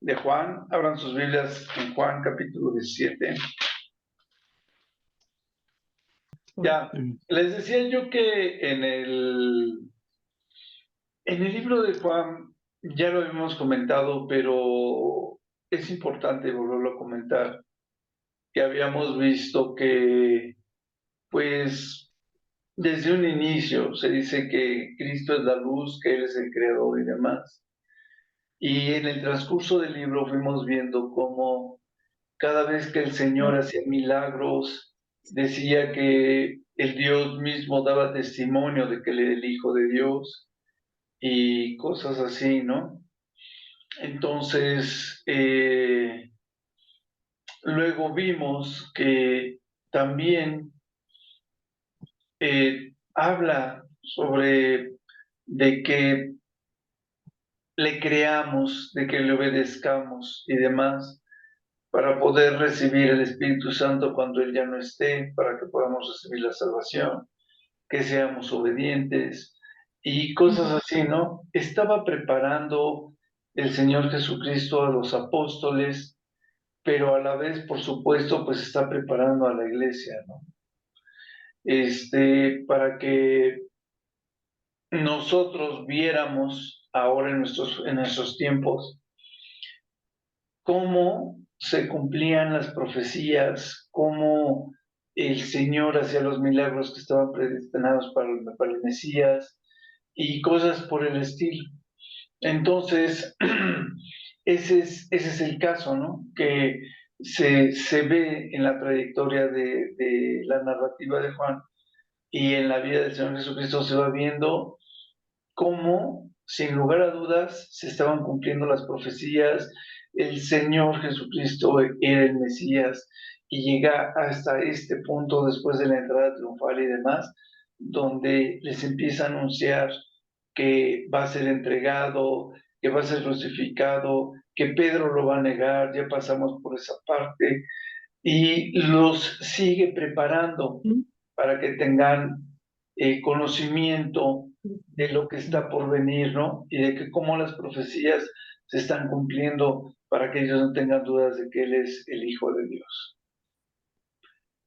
de Juan. Abran sus Biblias en Juan capítulo 17. Ya, les decía yo que en el libro de Juan, ya lo habíamos comentado, pero es importante volverlo a comentar, que habíamos visto que, pues, desde un inicio se dice que Cristo es la luz, que Él es el creador y demás. Y en el transcurso del libro fuimos viendo cómo cada vez que el Señor hacía milagros, decía que el Dios mismo daba testimonio de que Él era el Hijo de Dios y cosas así, ¿no? Entonces, luego vimos que también habla sobre de que le creamos, de que le obedezcamos y demás, para poder recibir el Espíritu Santo cuando Él ya no esté, para que podamos recibir la salvación, que seamos obedientes y cosas así, ¿no? Estaba preparando el Señor Jesucristo a los apóstoles, pero a la vez, por supuesto, pues está preparando a la iglesia, ¿no? Para que nosotros viéramos ahora en nuestros tiempos cómo se cumplían las profecías, cómo el Señor hacía los milagros que estaban predestinados para el Mesías y cosas por el estilo. Entonces, ese es el caso, ¿no? Que se ve en la trayectoria de la narrativa de Juan y en la vida del Señor Jesucristo se va viendo cómo, sin lugar a dudas, se estaban cumpliendo las profecías, el Señor Jesucristo era el Mesías y llega hasta este punto después de la entrada triunfal y demás, donde les empieza a anunciar que va a ser entregado, que va a ser crucificado, que Pedro lo va a negar, ya pasamos por esa parte, y los sigue preparando para que tengan conocimiento de lo que está por venir, ¿no? Y de que cómo las profecías se están cumpliendo para que ellos no tengan dudas de que Él es el Hijo de Dios.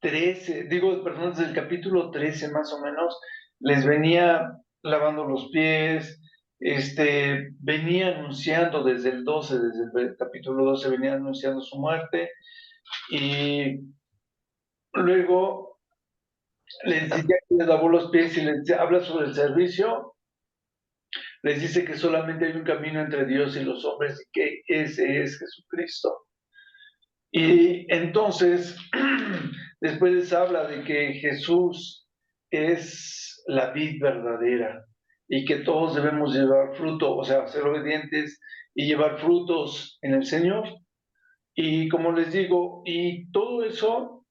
13, perdón, desde el capítulo 13 más o menos, les venía lavando los pies, venía anunciando desde el 12, desde el capítulo 12 venía anunciando su muerte, y luego les lavó los pies y les habla sobre el servicio, les dice que solamente hay un camino entre Dios y los hombres y que ese es Jesucristo. Y entonces, después les habla de que Jesús es la vid verdadera y que todos debemos llevar fruto, o sea, ser obedientes y llevar frutos en el Señor. Y como les digo, y todo eso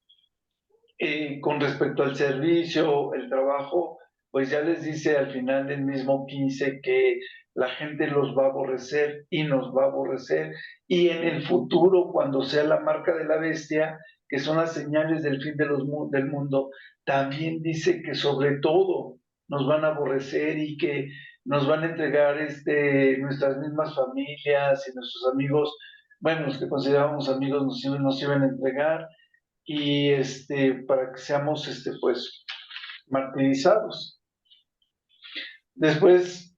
con respecto al servicio, el trabajo, pues ya les dice al final del mismo 15 que la gente los va a aborrecer y nos va a aborrecer. Y en el futuro, cuando sea la marca de la bestia, que son las señales del fin del mundo, también dice que sobre todo nos van a aborrecer y que nos van a entregar nuestras mismas familias y nuestros amigos, bueno, los que considerábamos amigos nos iban a entregar y para que seamos pues martirizados. Después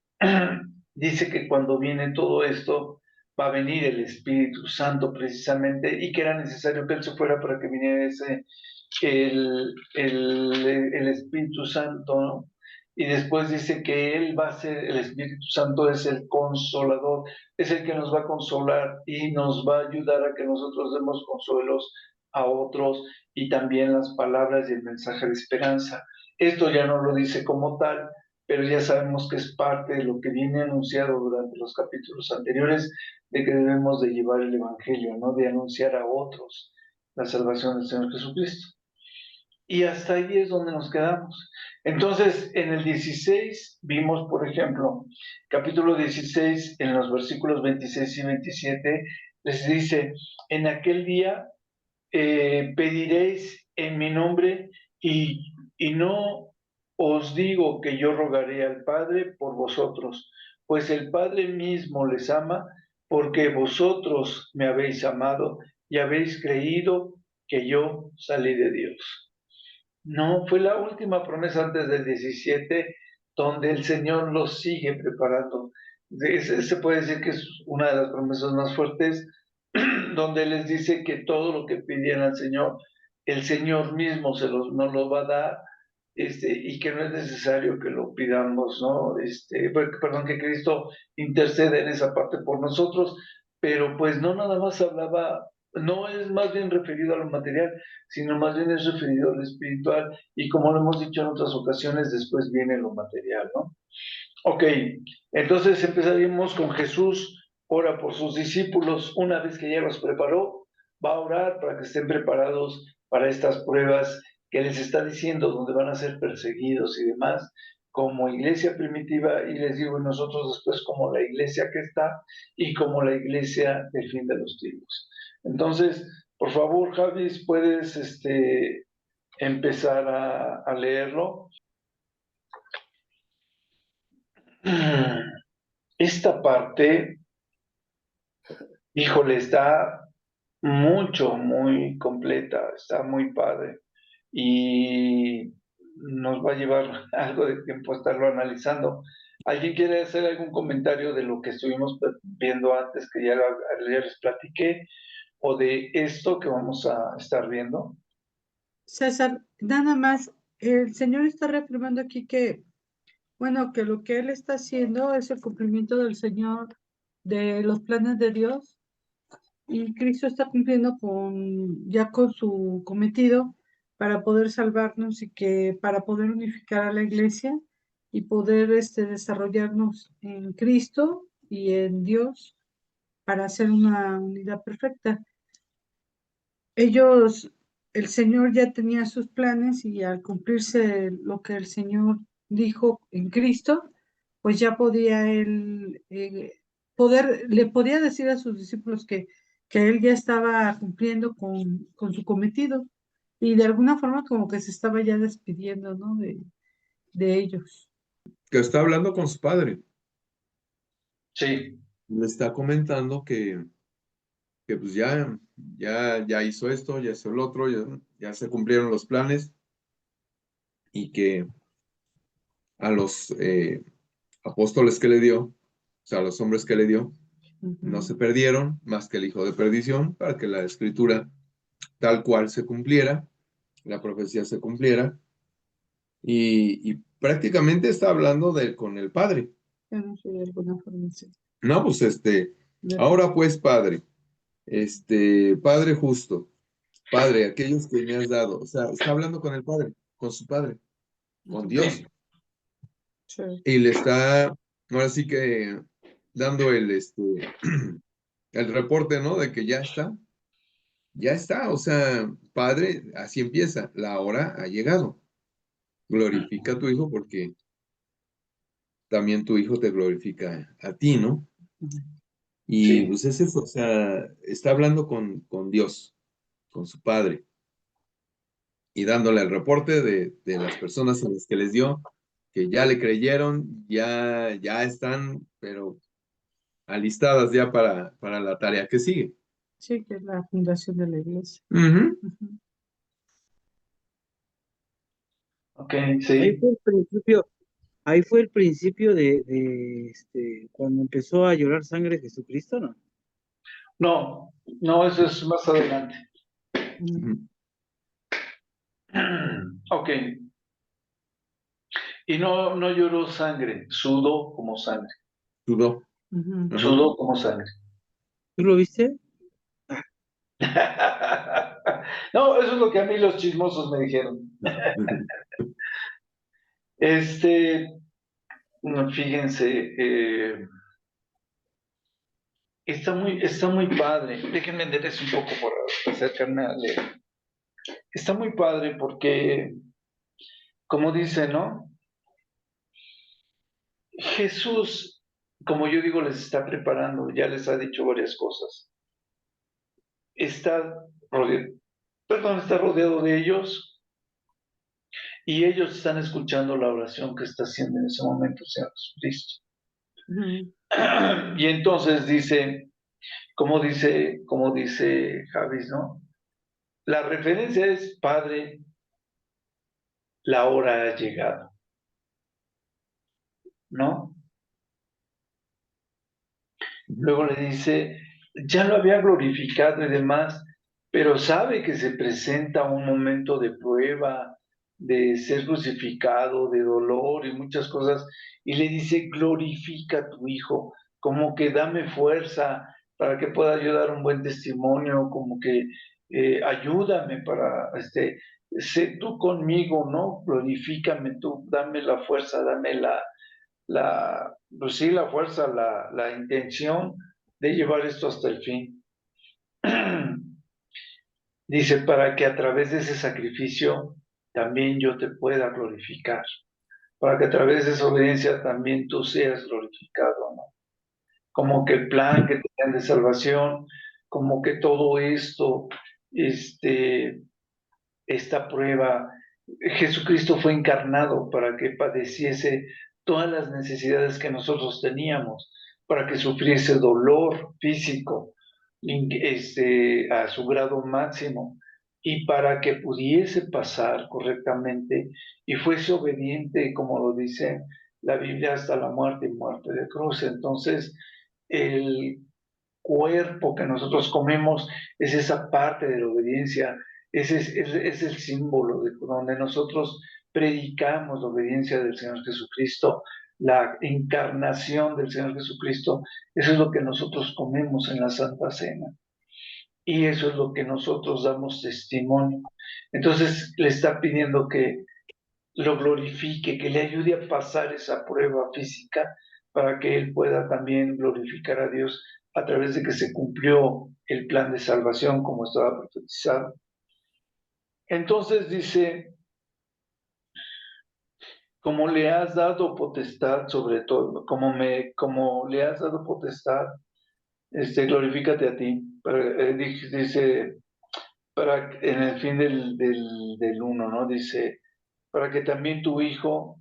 dice que cuando viene todo esto va a venir el Espíritu Santo precisamente y que era necesario que Él se fuera para que viniera el Espíritu Santo, ¿no? Y después dice que Él va a ser, el Espíritu Santo es el consolador, es el que nos va a consolar y nos va a ayudar a que nosotros demos consuelos a otros y también las palabras y el mensaje de esperanza. Esto ya no lo dice como tal, pero ya sabemos que es parte de lo que viene anunciado durante los capítulos anteriores, de que debemos de llevar el Evangelio, ¿no? De anunciar a otros la salvación del Señor Jesucristo. Y hasta ahí es donde nos quedamos. Entonces, en el 16 vimos, por ejemplo, capítulo 16, en los versículos 26 y 27, les dice, en aquel día pediréis en mi nombre y no os digo que yo rogaré al Padre por vosotros, pues el Padre mismo les ama porque vosotros me habéis amado y habéis creído que yo salí de Dios. No, fue la última promesa antes del 17, donde el Señor los sigue preparando. Se puede decir que es una de las promesas más fuertes, donde les dice que todo lo que pidieran al Señor, el Señor mismo nos lo va a dar, y que no es necesario que lo pidamos, ¿no? Perdón, que Cristo intercede en esa parte por nosotros, pero pues no nada más hablaba, no es más bien referido a lo material, sino más bien es referido a lo espiritual, y como lo hemos dicho en otras ocasiones, después viene lo material, ¿no? Ok, entonces empezaríamos con Jesús, ora por sus discípulos, una vez que ya los preparó, va a orar para que estén preparados para estas pruebas que les está diciendo, donde van a ser perseguidos y demás, como iglesia primitiva, y les digo, nosotros después como la iglesia que está, y como la iglesia del fin de los tiempos. Entonces, por favor, Javis, puedes empezar a leerlo. Esta parte, híjole, está muy completa, está muy padre, y nos va a llevar algo de tiempo estarlo analizando. ¿Alguien quiere hacer algún comentario de lo que estuvimos viendo antes, que ya les platiqué, o de esto que vamos a estar viendo? César, nada más, el Señor está reafirmando aquí que, bueno, que lo que Él está haciendo es el cumplimiento del Señor de los planes de Dios, y Cristo está cumpliendo ya con su cometido para poder salvarnos, y que para poder unificar a la iglesia y poder desarrollarnos en Cristo y en Dios para hacer una unidad perfecta. Ellos, el Señor ya tenía sus planes, y al cumplirse lo que el Señor dijo en Cristo, pues ya podía él, le podía decir a sus discípulos que él ya estaba cumpliendo con su cometido, y de alguna forma como que se estaba ya despidiendo, ¿no? De ellos. Que está hablando con su padre. Sí, Le está comentando que pues ya hizo esto, ya hizo el otro, ya se cumplieron los planes, y que a los apóstoles que le dio, o sea, a los hombres que le dio, no se perdieron más que el hijo de perdición, para que la escritura tal cual se cumpliera, la profecía se cumpliera, y prácticamente está hablando con el Padre. Yo no sé, de alguna forma sí. No, pues ahora pues Padre, Padre justo, Padre, aquellos que me has dado, o sea, está hablando con el Padre, con su Padre, con Dios, sí, Sí. y le está, ahora sí que dando el reporte, ¿no? De que ya está, o sea, Padre, así empieza, la hora ha llegado. Glorifica a tu Hijo, porque también tu Hijo te glorifica a ti, ¿no? Y sí. pues es eso, o sea, está hablando con Dios, con su Padre, y dándole el reporte de las personas a las que les dio, que ya le creyeron, ya están, pero alistadas ya para la tarea que sigue. Sí, que es la fundación de la iglesia. Ujú. Ujú. Ok, Ahí sí. fue el principio, ahí fue el principio cuando empezó a llorar sangre Jesucristo, ¿no? No, no, eso es más adelante. Ujú. Ok. Y no lloró sangre, sudó como sangre. Sudó. Ujú. Ajá. Sudó como sangre. ¿Tú lo viste? No, eso es lo que a mí los chismosos me dijeron. Fíjense, está muy padre. Déjenme enderezar un poco por acercarme a leer. Está muy padre porque, como dice, ¿no? Jesús, como yo digo, les está preparando, ya les ha dicho varias cosas. Está rodeado, está rodeado de ellos, y ellos están escuchando la oración que está haciendo en ese momento el Señor Jesucristo. Ujú. Y entonces dice, como dice Javis, ¿no? La referencia es, Padre, la hora ha llegado, ¿no? Luego le dice, ya lo había glorificado y demás, pero sabe que se presenta un momento de prueba, de ser crucificado, de dolor y muchas cosas, y le dice, glorifica a tu Hijo, como que dame fuerza para que pueda yo dar un buen testimonio, como que ayúdame para, sé tú conmigo, ¿no? Glorifícame tú, dame la fuerza, dame pues sí, la fuerza, la intención de llevar esto hasta el fin. Dice, para que a través de ese sacrificio también yo te pueda glorificar, para que a través de esa obediencia también tú seas glorificado, ¿no? Como que el plan que tenían de salvación, como que todo esto, esta prueba, Jesucristo fue encarnado para que padeciese todas las necesidades que nosotros teníamos, para que sufriese dolor físico a su grado máximo y para que pudiese pasar correctamente y fuese obediente, como lo dice la Biblia, hasta la muerte y muerte de cruz. Entonces, el cuerpo que nosotros comemos es esa parte de la obediencia, es el símbolo de donde nosotros predicamos la obediencia del Señor Jesucristo, la encarnación del Señor Jesucristo. Eso es lo que nosotros comemos en la Santa Cena y eso es lo que nosotros damos testimonio. Entonces le está pidiendo que lo glorifique, que le ayude a pasar esa prueba física para que él pueda también glorificar a Dios a través de que se cumplió el plan de salvación como estaba profetizado. Entonces dice, como le has dado potestad sobre todo, como le has dado potestad, glorifícate a ti. Dice, en el fin del 1, ¿no? Dice, para que también tu Hijo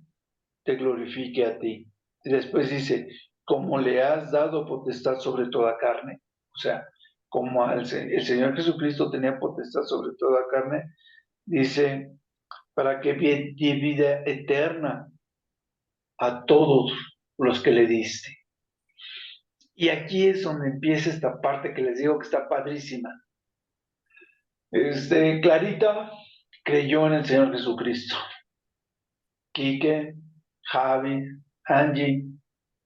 te glorifique a ti. Y después dice, como le has dado potestad sobre toda carne, o sea, como el Señor Jesucristo tenía potestad sobre toda carne, dice, para que dé vida eterna a todos los que le diste. Y aquí es donde empieza esta parte que les digo que está padrísima. Clarita creyó en el Señor Jesucristo. Quique, Javi, Angie,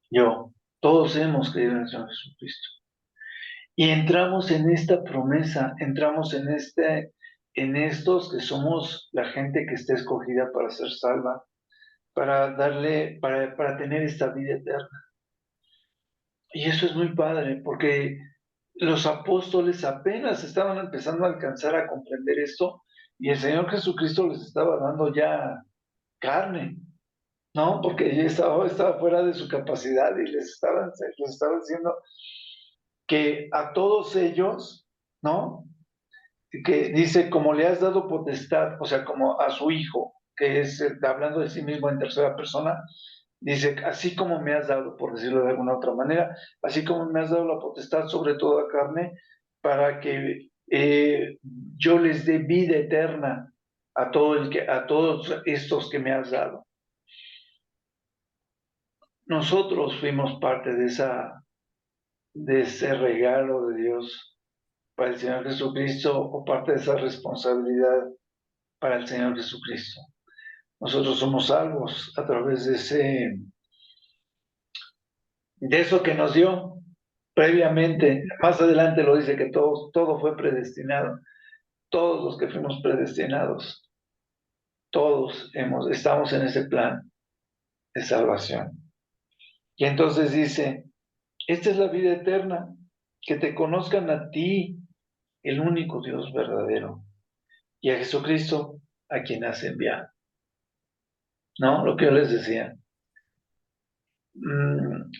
yo, todos hemos creído en el Señor Jesucristo. Y entramos en esta promesa, entramos en estos que somos la gente que está escogida para ser salva, para tener esta vida eterna. Y eso es muy padre, porque los apóstoles apenas estaban empezando a alcanzar a comprender esto, y el Señor Jesucristo les estaba dando ya carne, ¿no? Porque ella estaba fuera de su capacidad y les estaba diciendo que a todos ellos, ¿no? Que dice, como le has dado potestad, o sea, como a su hijo, que es hablando de sí mismo en tercera persona, dice, así como me has dado, por decirlo de alguna otra manera, así como me has dado la potestad sobre toda carne, para que yo les dé vida eterna a todos estos que me has dado. Nosotros fuimos parte de ese regalo de Dios para el Señor Jesucristo o parte de esa responsabilidad para el Señor Jesucristo. Nosotros somos salvos a través de eso que nos dio previamente. Más adelante lo dice que todo fue predestinado. Todos los que fuimos predestinados, todos estamos en ese plan de salvación. Y entonces dice, esta es la vida eterna, que te conozcan a ti, el único Dios verdadero, y a Jesucristo, a quien has enviado. ¿No? Lo que yo les decía.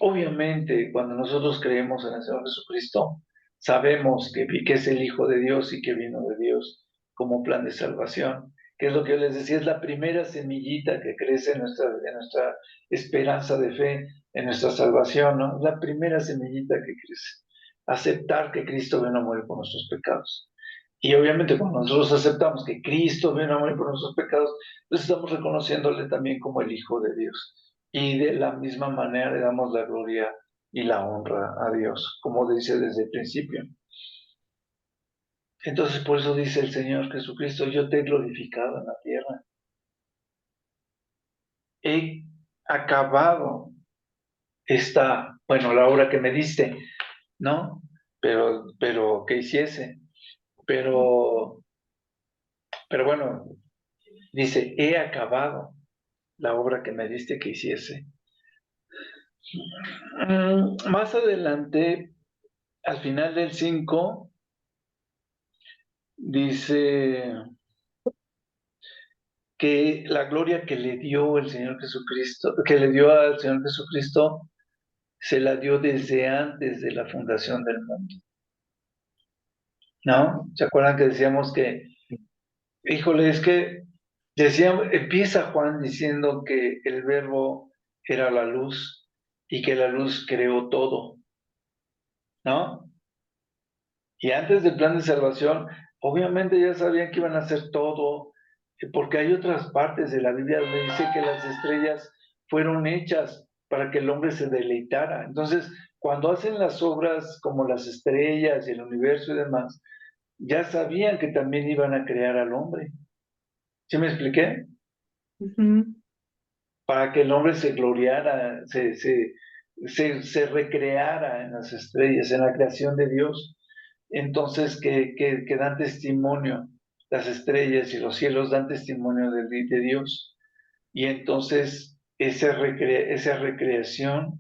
Obviamente, cuando nosotros creemos en el Señor Jesucristo, sabemos que es el Hijo de Dios y que vino de Dios como plan de salvación, que es lo que yo les decía, es la primera semillita que crece en nuestra esperanza de fe, en nuestra salvación, ¿no? La primera semillita que crece. aceptar que Cristo vino a morir por nuestros pecados. Y obviamente cuando nosotros aceptamos que Cristo vino a morir por nuestros pecados, pues estamos reconociéndole también como el Hijo de Dios. Y de la misma manera le damos la gloria y la honra a Dios, como dice desde el principio. Entonces por eso dice el Señor Jesucristo, yo te he glorificado en la tierra. He acabado la obra que me diste, ¿no? Pero que hiciese. Pero bueno, dice, he acabado la obra que me diste que hiciese. Más adelante, al final del 5, dice que la gloria que le dio el Señor Jesucristo, que le dio al Señor Jesucristo, se la dio desde antes de la fundación del mundo. ¿No? ¿Se acuerdan que decíamos que, híjole, es que empieza Juan diciendo que el verbo era la luz y que la luz creó todo, ¿no? Y antes del plan de salvación, obviamente ya sabían que iban a hacer todo, porque hay otras partes de la Biblia donde dice que las estrellas fueron hechas para que el hombre se deleitara. Entonces, cuando hacen las obras como las estrellas y el universo y demás, ya sabían que también iban a crear al hombre. ¿Sí me expliqué? Para que el hombre se gloriara, se recreara en las estrellas, en la creación de Dios. Entonces, que dan testimonio, las estrellas y los cielos dan testimonio de Dios. Y entonces, esa recreación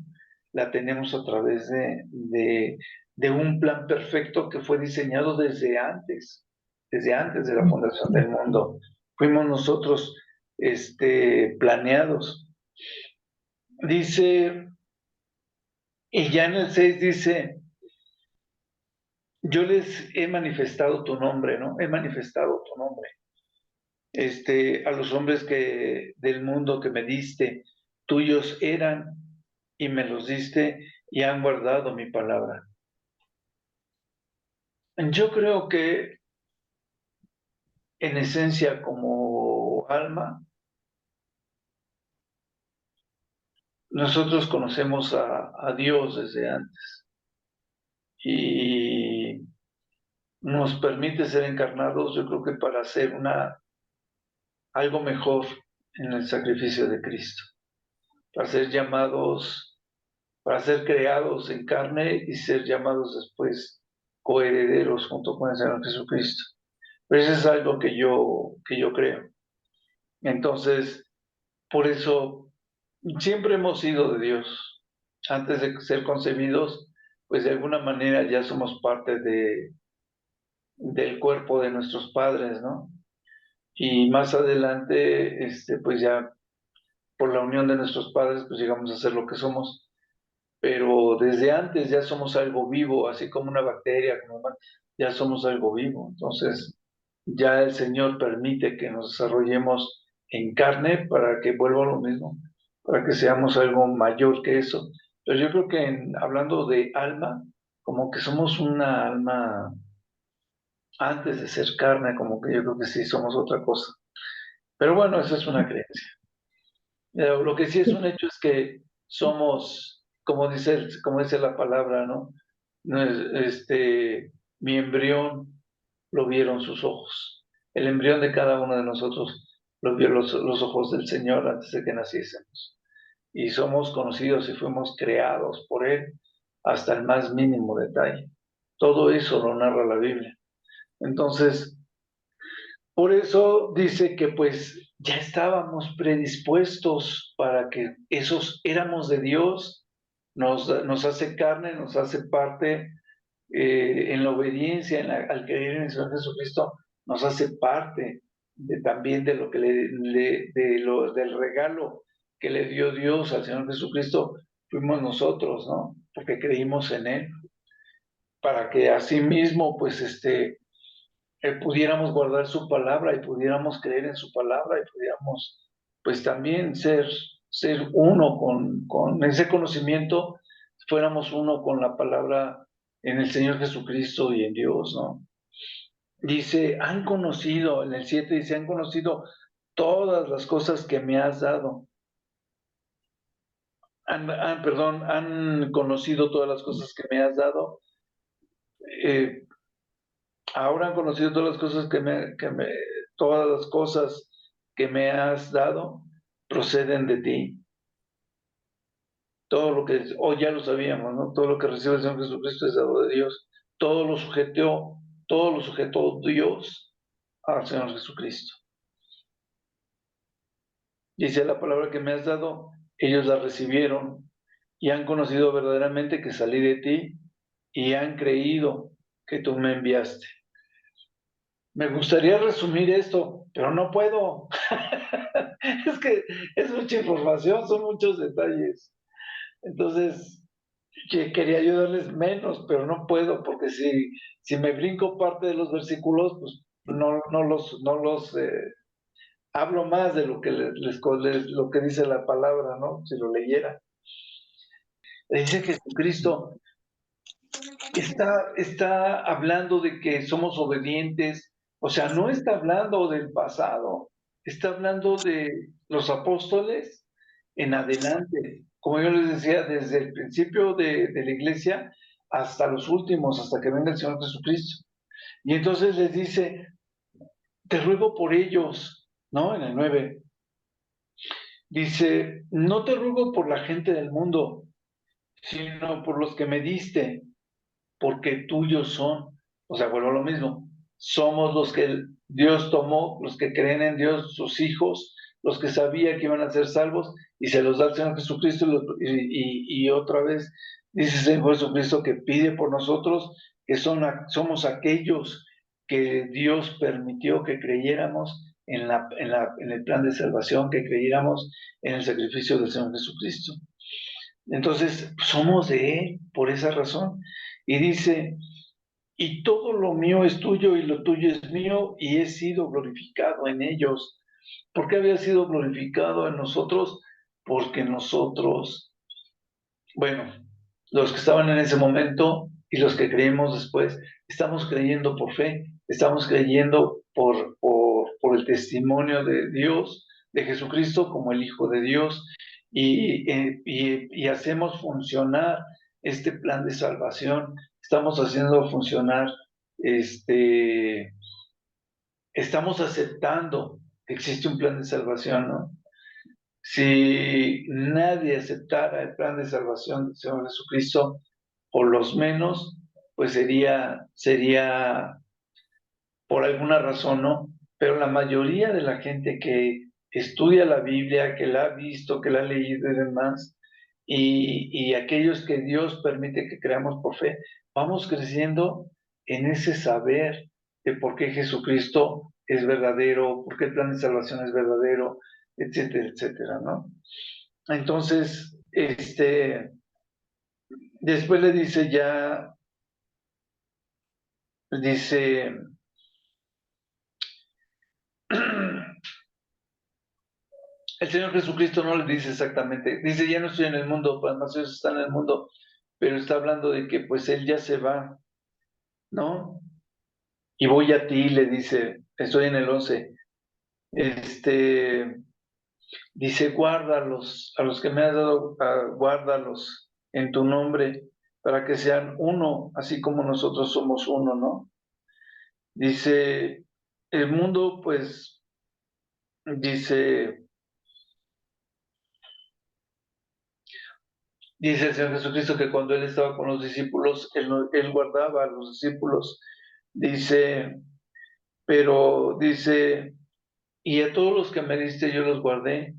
la tenemos a través de un plan perfecto que fue diseñado desde antes de la fundación del mundo. Fuimos nosotros planeados. Dice, y ya en el 6 dice, yo les he manifestado tu nombre, ¿no? He manifestado tu nombre. A los hombres del mundo que me diste, tuyos eran y me los diste y han guardado mi palabra. Yo creo que en esencia como alma, nosotros conocemos a Dios desde antes y nos permite ser encarnados, yo creo que para hacer algo mejor en el sacrificio de Cristo, para ser llamados, para ser creados en carne y ser llamados después coherederos junto con el Señor Jesucristo. Pero eso es algo que yo creo. Entonces, por eso siempre hemos sido de Dios. Antes de ser concebidos, pues de alguna manera ya somos parte del cuerpo de nuestros padres, ¿no? Y más adelante, pues ya por la unión de nuestros padres, pues llegamos a ser lo que somos. Pero desde antes ya somos algo vivo, así como una bacteria, ya somos algo vivo. Entonces, ya el Señor permite que nos desarrollemos en carne para que vuelva a lo mismo, para que seamos algo mayor que eso. Pero yo creo que hablando de alma, como que somos una alma antes de ser carne, como que yo creo que sí somos otra cosa. Pero bueno, eso es una creencia. Lo que sí es un hecho es que somos, como dice la palabra, ¿no? Mi embrión lo vieron sus ojos. El embrión de cada uno de nosotros lo vio los ojos del Señor antes de que naciésemos. Y somos conocidos y fuimos creados por Él hasta el más mínimo detalle. Todo eso lo narra la Biblia. Entonces, por eso dice que pues ya estábamos predispuestos para que esos éramos de Dios, nos hace carne, nos hace parte en la obediencia, al creer en el Señor Jesucristo, nos hace parte también de lo que del regalo que le dio Dios al Señor Jesucristo, fuimos nosotros, ¿no? Porque creímos en Él, para que así mismo pues pudiéramos guardar su palabra y pudiéramos creer en su palabra y pudiéramos pues también ser uno con ese conocimiento, fuéramos uno con la palabra en el Señor Jesucristo y en Dios, ¿no? Dice, han conocido, en el 7 dice, han conocido todas las cosas que me has dado. Han conocido todas las cosas que me has dado. Ahora han conocido todas las cosas todas las cosas que me has dado proceden de ti. Todo lo que, ya lo sabíamos, ¿no? Todo lo que recibe el Señor Jesucristo es dado de Dios. Todo lo sujetó Dios al Señor Jesucristo. Dice la palabra que me has dado, ellos la recibieron y han conocido verdaderamente que salí de ti y han creído que tú me enviaste. Me gustaría resumir esto, pero no puedo. Es que es mucha información, son muchos detalles. Entonces, quería ayudarles menos, pero no puedo, porque si me brinco parte de los versículos, pues no los hablo más de lo que lo que dice la palabra, ¿no? Si lo leyera. Dice Jesucristo, está hablando de que somos obedientes, o sea, no está hablando del pasado, está hablando de los apóstoles en adelante, como yo les decía, desde el principio de la iglesia hasta los últimos, hasta que venga el Señor Jesucristo. Y entonces les dice, te ruego por ellos, ¿no? En el 9. Dice, no te ruego por la gente del mundo, sino por los que me diste, porque tuyos son. O sea, vuelvo a lo mismo. Somos los que Dios tomó, los que creen en Dios, sus hijos, los que sabía que iban a ser salvos, y se los da el Señor Jesucristo, y otra vez dice el Señor Jesucristo que pide por nosotros, que somos aquellos que Dios permitió que creyéramos en el plan de salvación, que creyéramos en el sacrificio del Señor Jesucristo. Entonces, somos de Él por esa razón. Y dice, y todo lo mío es tuyo y lo tuyo es mío, y he sido glorificado en ellos. ¿Por qué había sido glorificado en nosotros? Porque nosotros, bueno, los que estaban en ese momento y los que creemos después, estamos creyendo por fe, estamos creyendo por el testimonio de Dios, de Jesucristo como el Hijo de Dios, y hacemos funcionar este plan de salvación, estamos haciendo funcionar, estamos aceptando que existe un plan de salvación, ¿no? Si nadie aceptara el plan de salvación del Señor Jesucristo, por los menos, pues sería por alguna razón, ¿no? Pero la mayoría de la gente que estudia la Biblia, que la ha visto, que la ha leído y demás, y aquellos que Dios permite que creamos por fe, vamos creciendo en ese saber de por qué Jesucristo es verdadero, por qué el plan de salvación es verdadero, etcétera, etcétera, ¿no? Entonces, después le dice el Señor Jesucristo no le dice exactamente, dice, ya no estoy en el mundo, además ellos están en el mundo, pero está hablando de que pues Él ya se va, ¿no? Y voy a ti, le dice, estoy en el 11, dice, guárdalos, a los que me has dado, guárdalos en tu nombre, para que sean uno, así como nosotros somos uno, ¿no? Dice, el mundo, pues, dice el Señor Jesucristo que cuando Él estaba con los discípulos, Él guardaba a los discípulos. Dice, pero dice, y a todos los que me diste yo los guardé,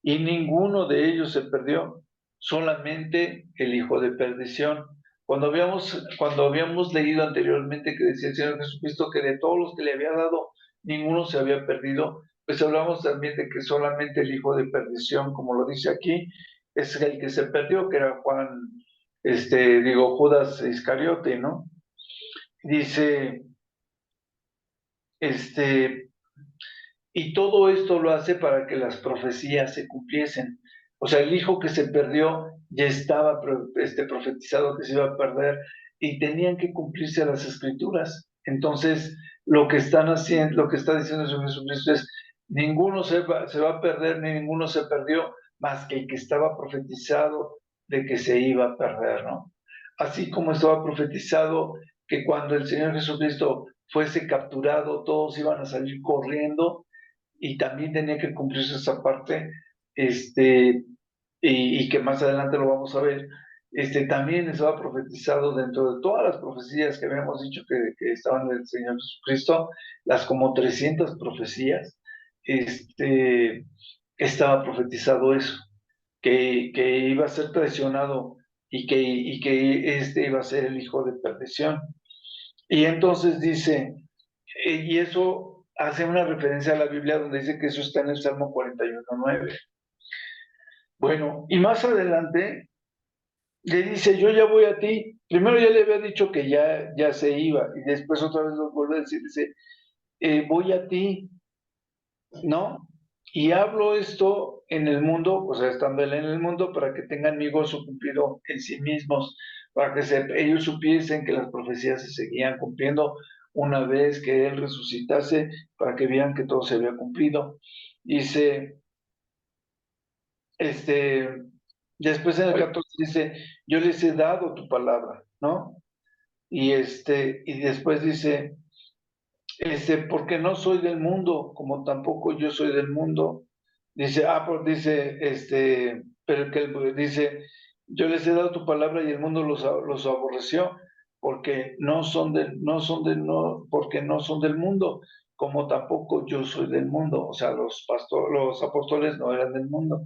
y ninguno de ellos se perdió, solamente el hijo de perdición. Cuando habíamos leído anteriormente que decía el Señor Jesucristo que de todos los que le había dado, ninguno se había perdido, pues hablamos también de que solamente el hijo de perdición, como lo dice aquí, es el que se perdió, que era Judas Iscariote, ¿no? Dice, y todo esto lo hace para que las profecías se cumpliesen. O sea, el hijo que se perdió ya estaba profetizado que se iba a perder, y tenían que cumplirse las escrituras. Entonces, lo que están haciendo, lo que está diciendo el Señor Jesucristo es, ninguno se va a perder, ni ninguno se perdió, más que el que estaba profetizado de que se iba a perder, ¿no? Así como estaba profetizado que cuando el Señor Jesucristo fuese capturado, todos iban a salir corriendo, y también tenía que cumplirse esa parte, y que más adelante lo vamos a ver, también estaba profetizado dentro de todas las profecías que habíamos dicho que estaban del Señor Jesucristo, las como 300 profecías, estaba profetizado eso, que iba a ser traicionado y que iba a ser el hijo de perdición. Y entonces dice, y eso hace una referencia a la Biblia donde dice que eso está en el Salmo 41:9. Bueno, y más adelante le dice, yo ya voy a ti. Primero ya le había dicho que ya se iba, y después otra vez lo vuelve a decir, dice, voy a ti, ¿no? Y hablo esto en el mundo, o sea, estando él en el mundo, para que tengan mi gozo cumplido en sí mismos, para que ellos supiesen que las profecías se seguían cumpliendo una vez que él resucitase, para que vieran que todo se había cumplido. Dice, después en el 14 dice, yo les he dado tu palabra, ¿no? Y después dice, porque no soy del mundo, como tampoco yo soy del mundo. Dice, pues dice, pero que dice, yo les he dado tu palabra y el mundo los aborreció, porque no son porque no son del mundo, como tampoco yo soy del mundo. O sea, los apóstoles no eran del mundo.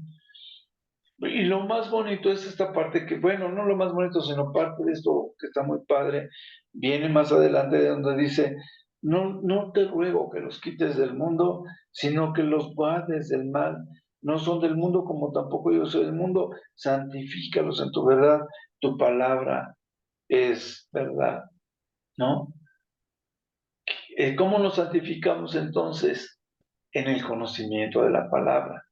Y lo más bonito es esta parte que, bueno, no lo más bonito, sino parte de esto que está muy padre, viene más adelante de donde dice, no te ruego que los quites del mundo, sino que los guardes del mal. No son del mundo como tampoco yo soy del mundo. Santifícalos en tu verdad. Tu palabra es verdad, ¿no? ¿Cómo nos santificamos entonces? En el conocimiento de la palabra,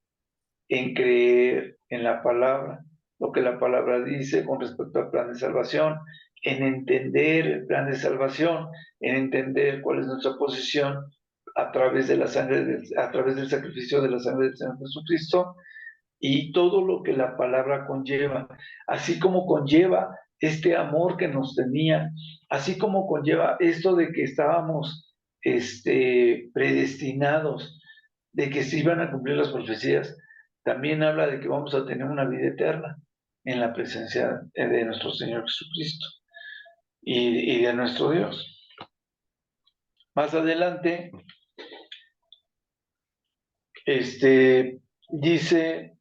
en creer en la palabra, lo que la palabra dice con respecto al plan de salvación, en entender el plan de salvación, en entender cuál es nuestra posición a través de la sangre, a través del sacrificio de la sangre del Señor Jesucristo, y todo lo que la palabra conlleva, así como conlleva este amor que nos tenía, así como conlleva esto de que estábamos predestinados, de que se iban a cumplir las profecías. También habla de que vamos a tener una vida eterna en la presencia de nuestro Señor Jesucristo y de nuestro Dios. Más adelante, dice,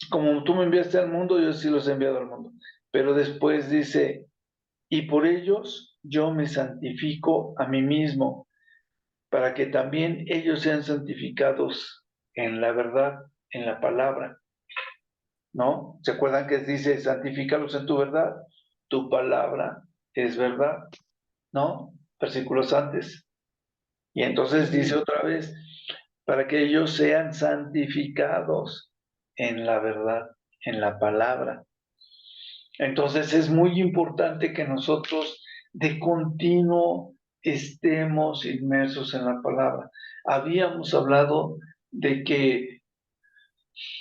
como tú me enviaste al mundo, yo sí los he enviado al mundo. Pero después dice, y por ellos yo me santifico a mí mismo, para que también ellos sean santificados en la verdad, en la palabra, ¿no? ¿Se acuerdan que dice, santifícalos en tu verdad? Tu palabra es verdad, ¿no? Versículos antes. Y entonces dice otra vez, para que ellos sean santificados en la verdad, en la palabra. Entonces es muy importante que nosotros de continuo estemos inmersos en la palabra. Habíamos hablado de que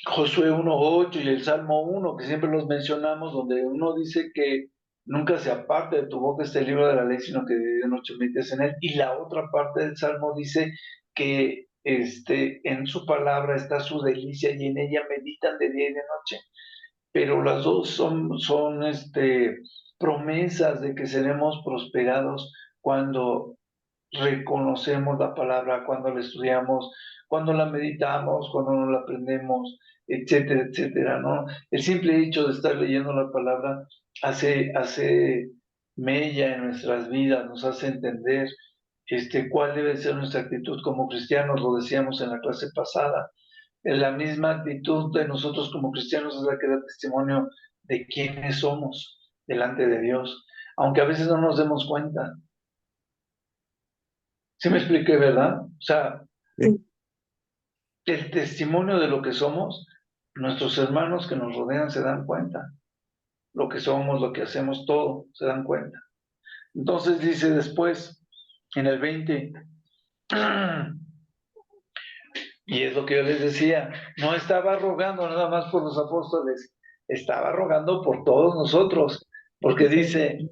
Josué 1:8 y el Salmo 1, que siempre los mencionamos, donde uno dice que nunca se aparte de tu boca este libro de la ley, sino que de noche medites en él. Y la otra parte del Salmo dice que en su palabra está su delicia y en ella meditan de día y de noche. Pero las dos son promesas de que seremos prosperados cuando reconocemos la palabra, cuando la estudiamos, cuando la meditamos, cuando no la aprendemos, etcétera, etcétera, ¿no? El simple hecho de estar leyendo la palabra hace mella en nuestras vidas, nos hace entender cuál debe ser nuestra actitud como cristianos, lo decíamos en la clase pasada. La misma actitud de nosotros como cristianos es la que da testimonio de quiénes somos delante de Dios, aunque a veces no nos demos cuenta. ¿Sí me expliqué, verdad? O sea, el testimonio de lo que somos, nuestros hermanos que nos rodean se dan cuenta. Lo que somos, lo que hacemos, todo, se dan cuenta. Entonces dice después, en el 20, y es lo que yo les decía, no estaba rogando nada más por los apóstoles, estaba rogando por todos nosotros, porque dice,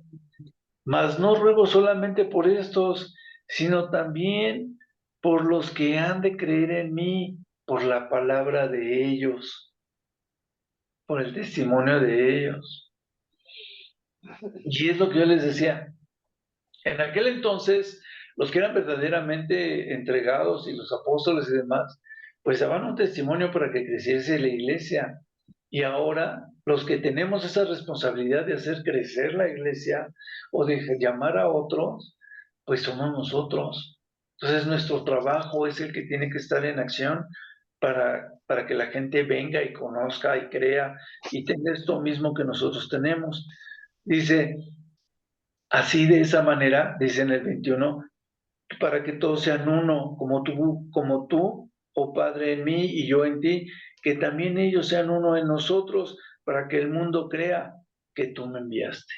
mas no ruego solamente por estos, sino también por los que han de creer en mí, por la palabra de ellos, por el testimonio de ellos. Y es lo que yo les decía. En aquel entonces, los que eran verdaderamente entregados y los apóstoles y demás, pues daban un testimonio para que creciese la iglesia. Y ahora, los que tenemos esa responsabilidad de hacer crecer la iglesia o de llamar a otros, pues somos nosotros. Entonces, nuestro trabajo es el que tiene que estar en acción para que la gente venga y conozca y crea y tenga esto mismo que nosotros tenemos. Dice, así de esa manera, dice en el 21, para que todos sean uno, como tú, oh Padre, en mí y yo en ti, que también ellos sean uno en nosotros, para que el mundo crea que tú me enviaste.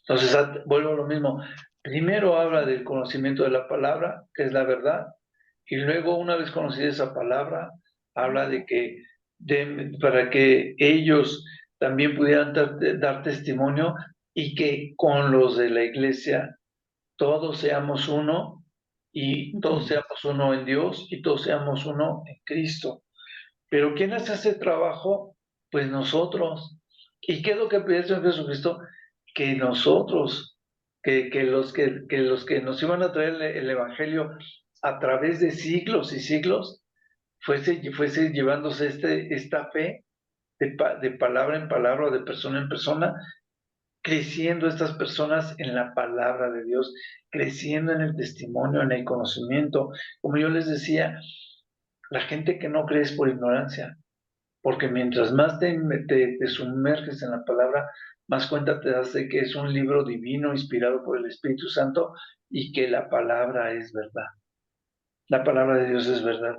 Entonces, vuelvo a lo mismo. Primero habla del conocimiento de la palabra, que es la verdad, y luego, una vez conocida esa palabra, habla de que para que ellos también pudieran dar testimonio y que con los de la iglesia todos seamos uno y todos seamos uno en Dios y todos seamos uno en Cristo. Pero ¿quién hace ese trabajo? Pues nosotros. ¿Y qué es lo que pide el Señor Jesucristo? Que nosotros, que los que nos iban a traer el Evangelio a través de siglos y siglos, fuese llevándose esta fe de palabra en palabra o de persona en persona, creciendo estas personas en la palabra de Dios, creciendo en el testimonio, en el conocimiento. Como yo les decía, la gente que no cree es por ignorancia, porque mientras más te sumerges en la palabra, más cuenta te das de que es un libro divino inspirado por el Espíritu Santo y que la palabra es verdad. La palabra de Dios es verdad.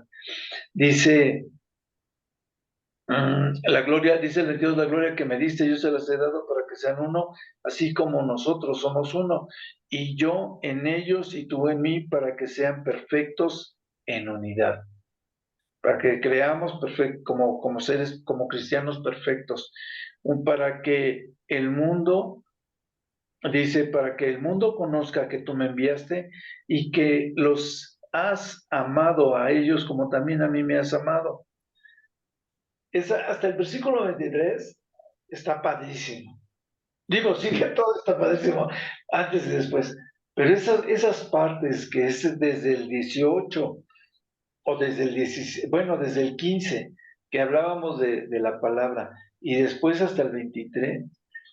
Dice, la gloria, dice el Dios, la gloria que me diste, yo se las he dado para que sean uno, así como nosotros somos uno, y yo en ellos y tú en mí, para que sean perfectos en unidad, para que creamos como seres, como cristianos perfectos, para que el mundo, dice, para que el mundo conozca que tú me enviaste y que los has amado a ellos como también a mí me has amado. Hasta el versículo 23 está padrísimo. Digo, sí que todo está padrísimo antes y después, pero esas partes que es desde el 18 o desde el 16, bueno, desde el 15, que hablábamos de la palabra, y después hasta el 23,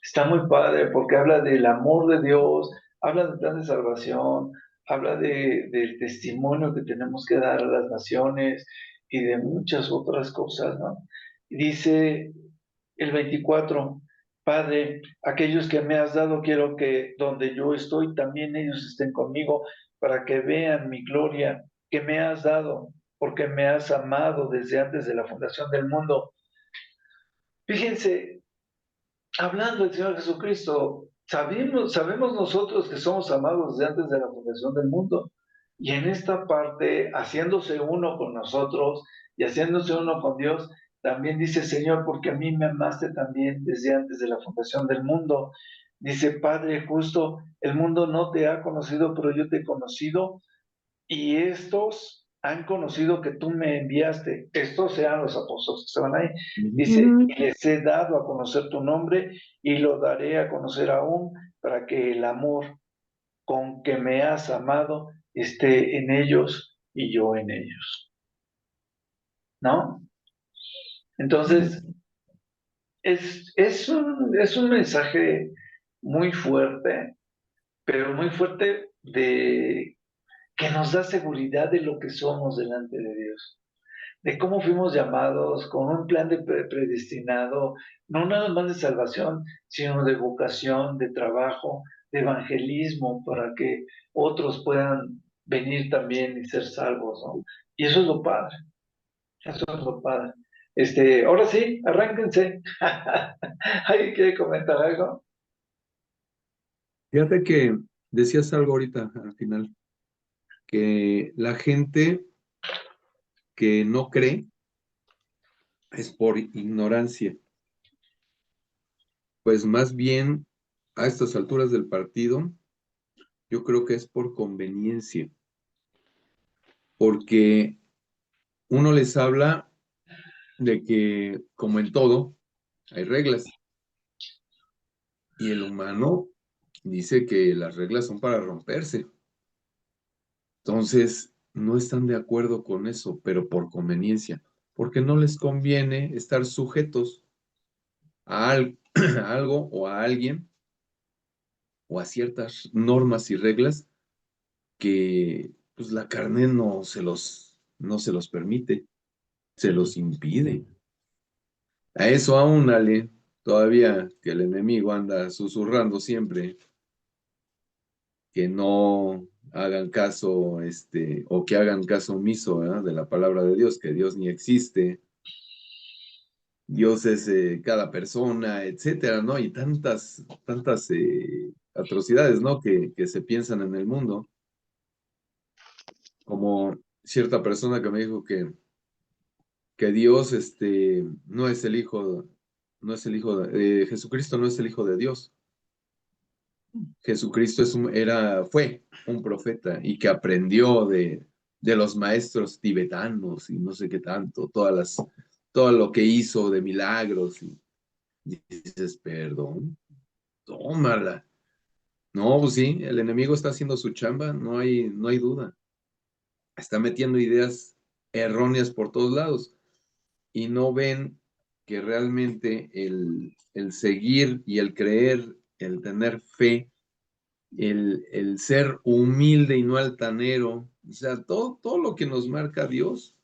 está muy padre porque habla del amor de Dios, habla del plan de salvación, habla del testimonio que tenemos que dar a las naciones y de muchas otras cosas, ¿no? Dice el 24, Padre, aquellos que me has dado, quiero que donde yo estoy, también ellos estén conmigo, para que vean mi gloria que me has dado, porque me has amado desde antes de la fundación del mundo. Fíjense, hablando del Señor Jesucristo, sabemos nosotros que somos amados desde antes de la fundación del mundo. Y en esta parte, haciéndose uno con nosotros y haciéndose uno con Dios, también dice, Señor, porque a mí me amaste también desde antes de la fundación del mundo. Dice, Padre justo, el mundo no te ha conocido, pero yo te he conocido, y estos han conocido que tú me enviaste. Estos eran los apóstoles que estaban ahí. Dice, y les he dado a conocer tu nombre y lo daré a conocer aún, para que el amor con que me has amado esté en ellos y yo en ellos. ¿No? Entonces, es un mensaje muy fuerte, pero muy fuerte que nos da seguridad de lo que somos delante de Dios, de cómo fuimos llamados con un plan predestinado, no nada más de salvación, sino de vocación, de trabajo, de evangelismo, para que otros puedan venir también y ser salvos, ¿no? Y eso es lo padre, eso es lo padre. Ahora sí, arránquense. ¿Alguien quiere comentar algo? Fíjate que decías algo ahorita al final, que la gente que no cree es por ignorancia. Pues más bien a estas alturas del partido, yo creo que es por conveniencia, porque uno les habla de que, como en todo, hay reglas, y el humano dice que las reglas son para romperse. Entonces, no están de acuerdo con eso, pero por conveniencia, porque no les conviene estar sujetos a, a algo o a alguien o a ciertas normas y reglas que pues, la carne no se los permite, se los impide. A eso aúnale todavía que el enemigo anda susurrando siempre que no hagan caso, o que hagan caso omiso, ¿verdad?, de la palabra de Dios, que Dios ni existe, Dios es cada persona, etcétera, ¿no? Y tantas atrocidades, ¿no? Que se piensan en el mundo, como cierta persona que me dijo que Dios, no es el hijo, no es el hijo de, Jesucristo no es el hijo de Dios. Jesucristo fue un profeta y que aprendió de los maestros tibetanos y no sé qué tanto, todo lo que hizo de milagros. Y dices, perdón, tómala. No, pues sí, el enemigo está haciendo su chamba, no hay duda. Está metiendo ideas erróneas por todos lados y no ven que realmente el seguir y el creer, el tener fe, el ser humilde y no altanero, o sea, todo lo que nos marca Dios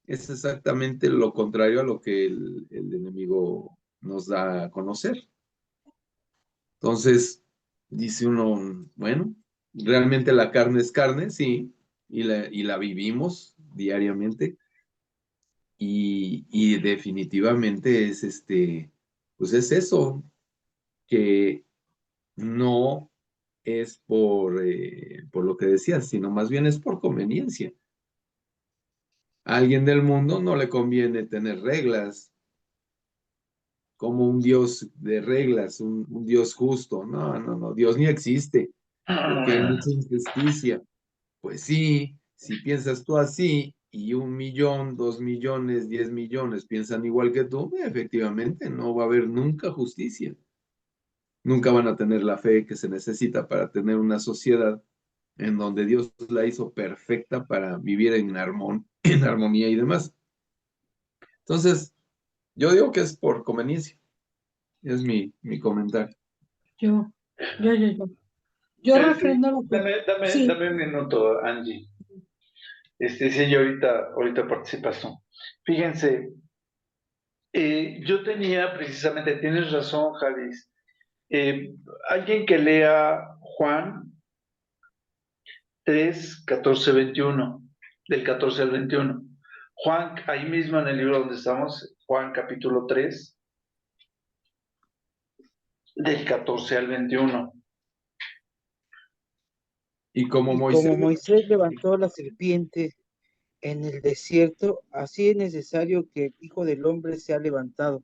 es exactamente lo contrario a lo que el enemigo nos da a conocer. Entonces, dice uno, bueno, realmente la carne es carne, sí, y la vivimos diariamente, y definitivamente es pues es eso, que no es por lo que decías, sino más bien es por conveniencia. A alguien del mundo no le conviene tener reglas, como un Dios de reglas, un Dios justo. No, Dios ni existe, porque hay mucha injusticia. Pues sí, si piensas tú así y 1 millón, 2 millones, 10 millones piensan igual que tú, efectivamente no va a haber nunca justicia. Nunca van a tener la fe que se necesita para tener una sociedad en donde Dios la hizo perfecta para vivir en en armonía y demás. Entonces, yo digo que es por conveniencia. Es mi comentario. Yo, yo. Yo refrendo lo que, sí, Dame un minuto, Angie. Sí, ahorita participas tú. Fíjense, yo tenía precisamente, tienes razón, Javis, alguien que lea Juan 3, 14, 21, del 14 al 21. Juan, ahí mismo en el libro donde estamos, Juan capítulo 3, del 14 al 21. Y como Y Moisés, como Moisés levantó la serpiente en el desierto, así es necesario que el Hijo del Hombre sea levantado,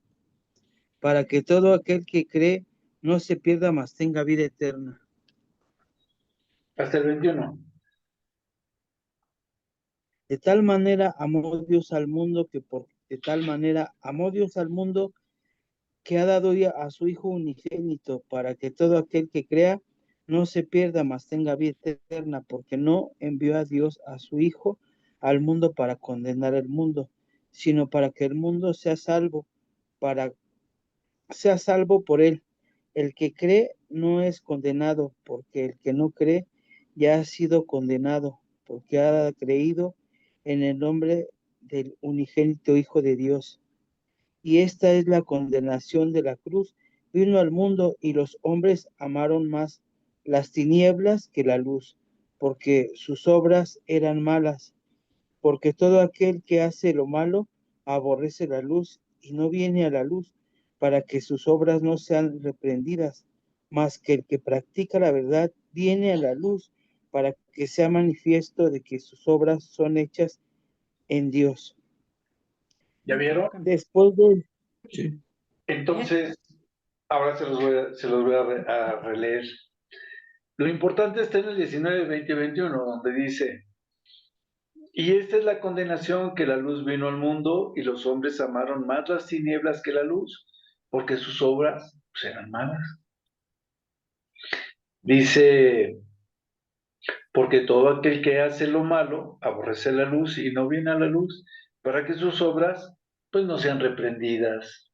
para que todo aquel que cree no se pierda, mas tenga vida eterna. Hasta el 21. De tal manera amó Dios al mundo de tal manera amó Dios al mundo que ha dado ya a su Hijo unigénito, para que todo aquel que crea no se pierda, mas tenga vida eterna, porque no envió a Dios a su Hijo al mundo para condenar el mundo, sino para que el mundo sea salvo por él. El que cree no es condenado, porque el que no cree ya ha sido condenado, porque ha creído en el nombre del unigénito Hijo de Dios. Y esta es la condenación de la cruz. Vino al mundo y los hombres amaron más las tinieblas que la luz, porque sus obras eran malas. Porque todo aquel que hace lo malo aborrece la luz y no viene a la luz para que sus obras no sean reprendidas, mas que el que practica la verdad viene a la luz para que sea manifiesto de que sus obras son hechas en Dios. ¿Ya vieron? Después de... Sí. Entonces, ahora se los voy a releer. Lo importante está en el 19, 20 y 21, donde dice: y esta es la condenación, que la luz vino al mundo y los hombres amaron más las tinieblas que la luz, porque sus obras pues, eran malas. Dice: porque todo aquel que hace lo malo aborrece la luz y no viene a la luz, para que sus obras pues no sean reprendidas.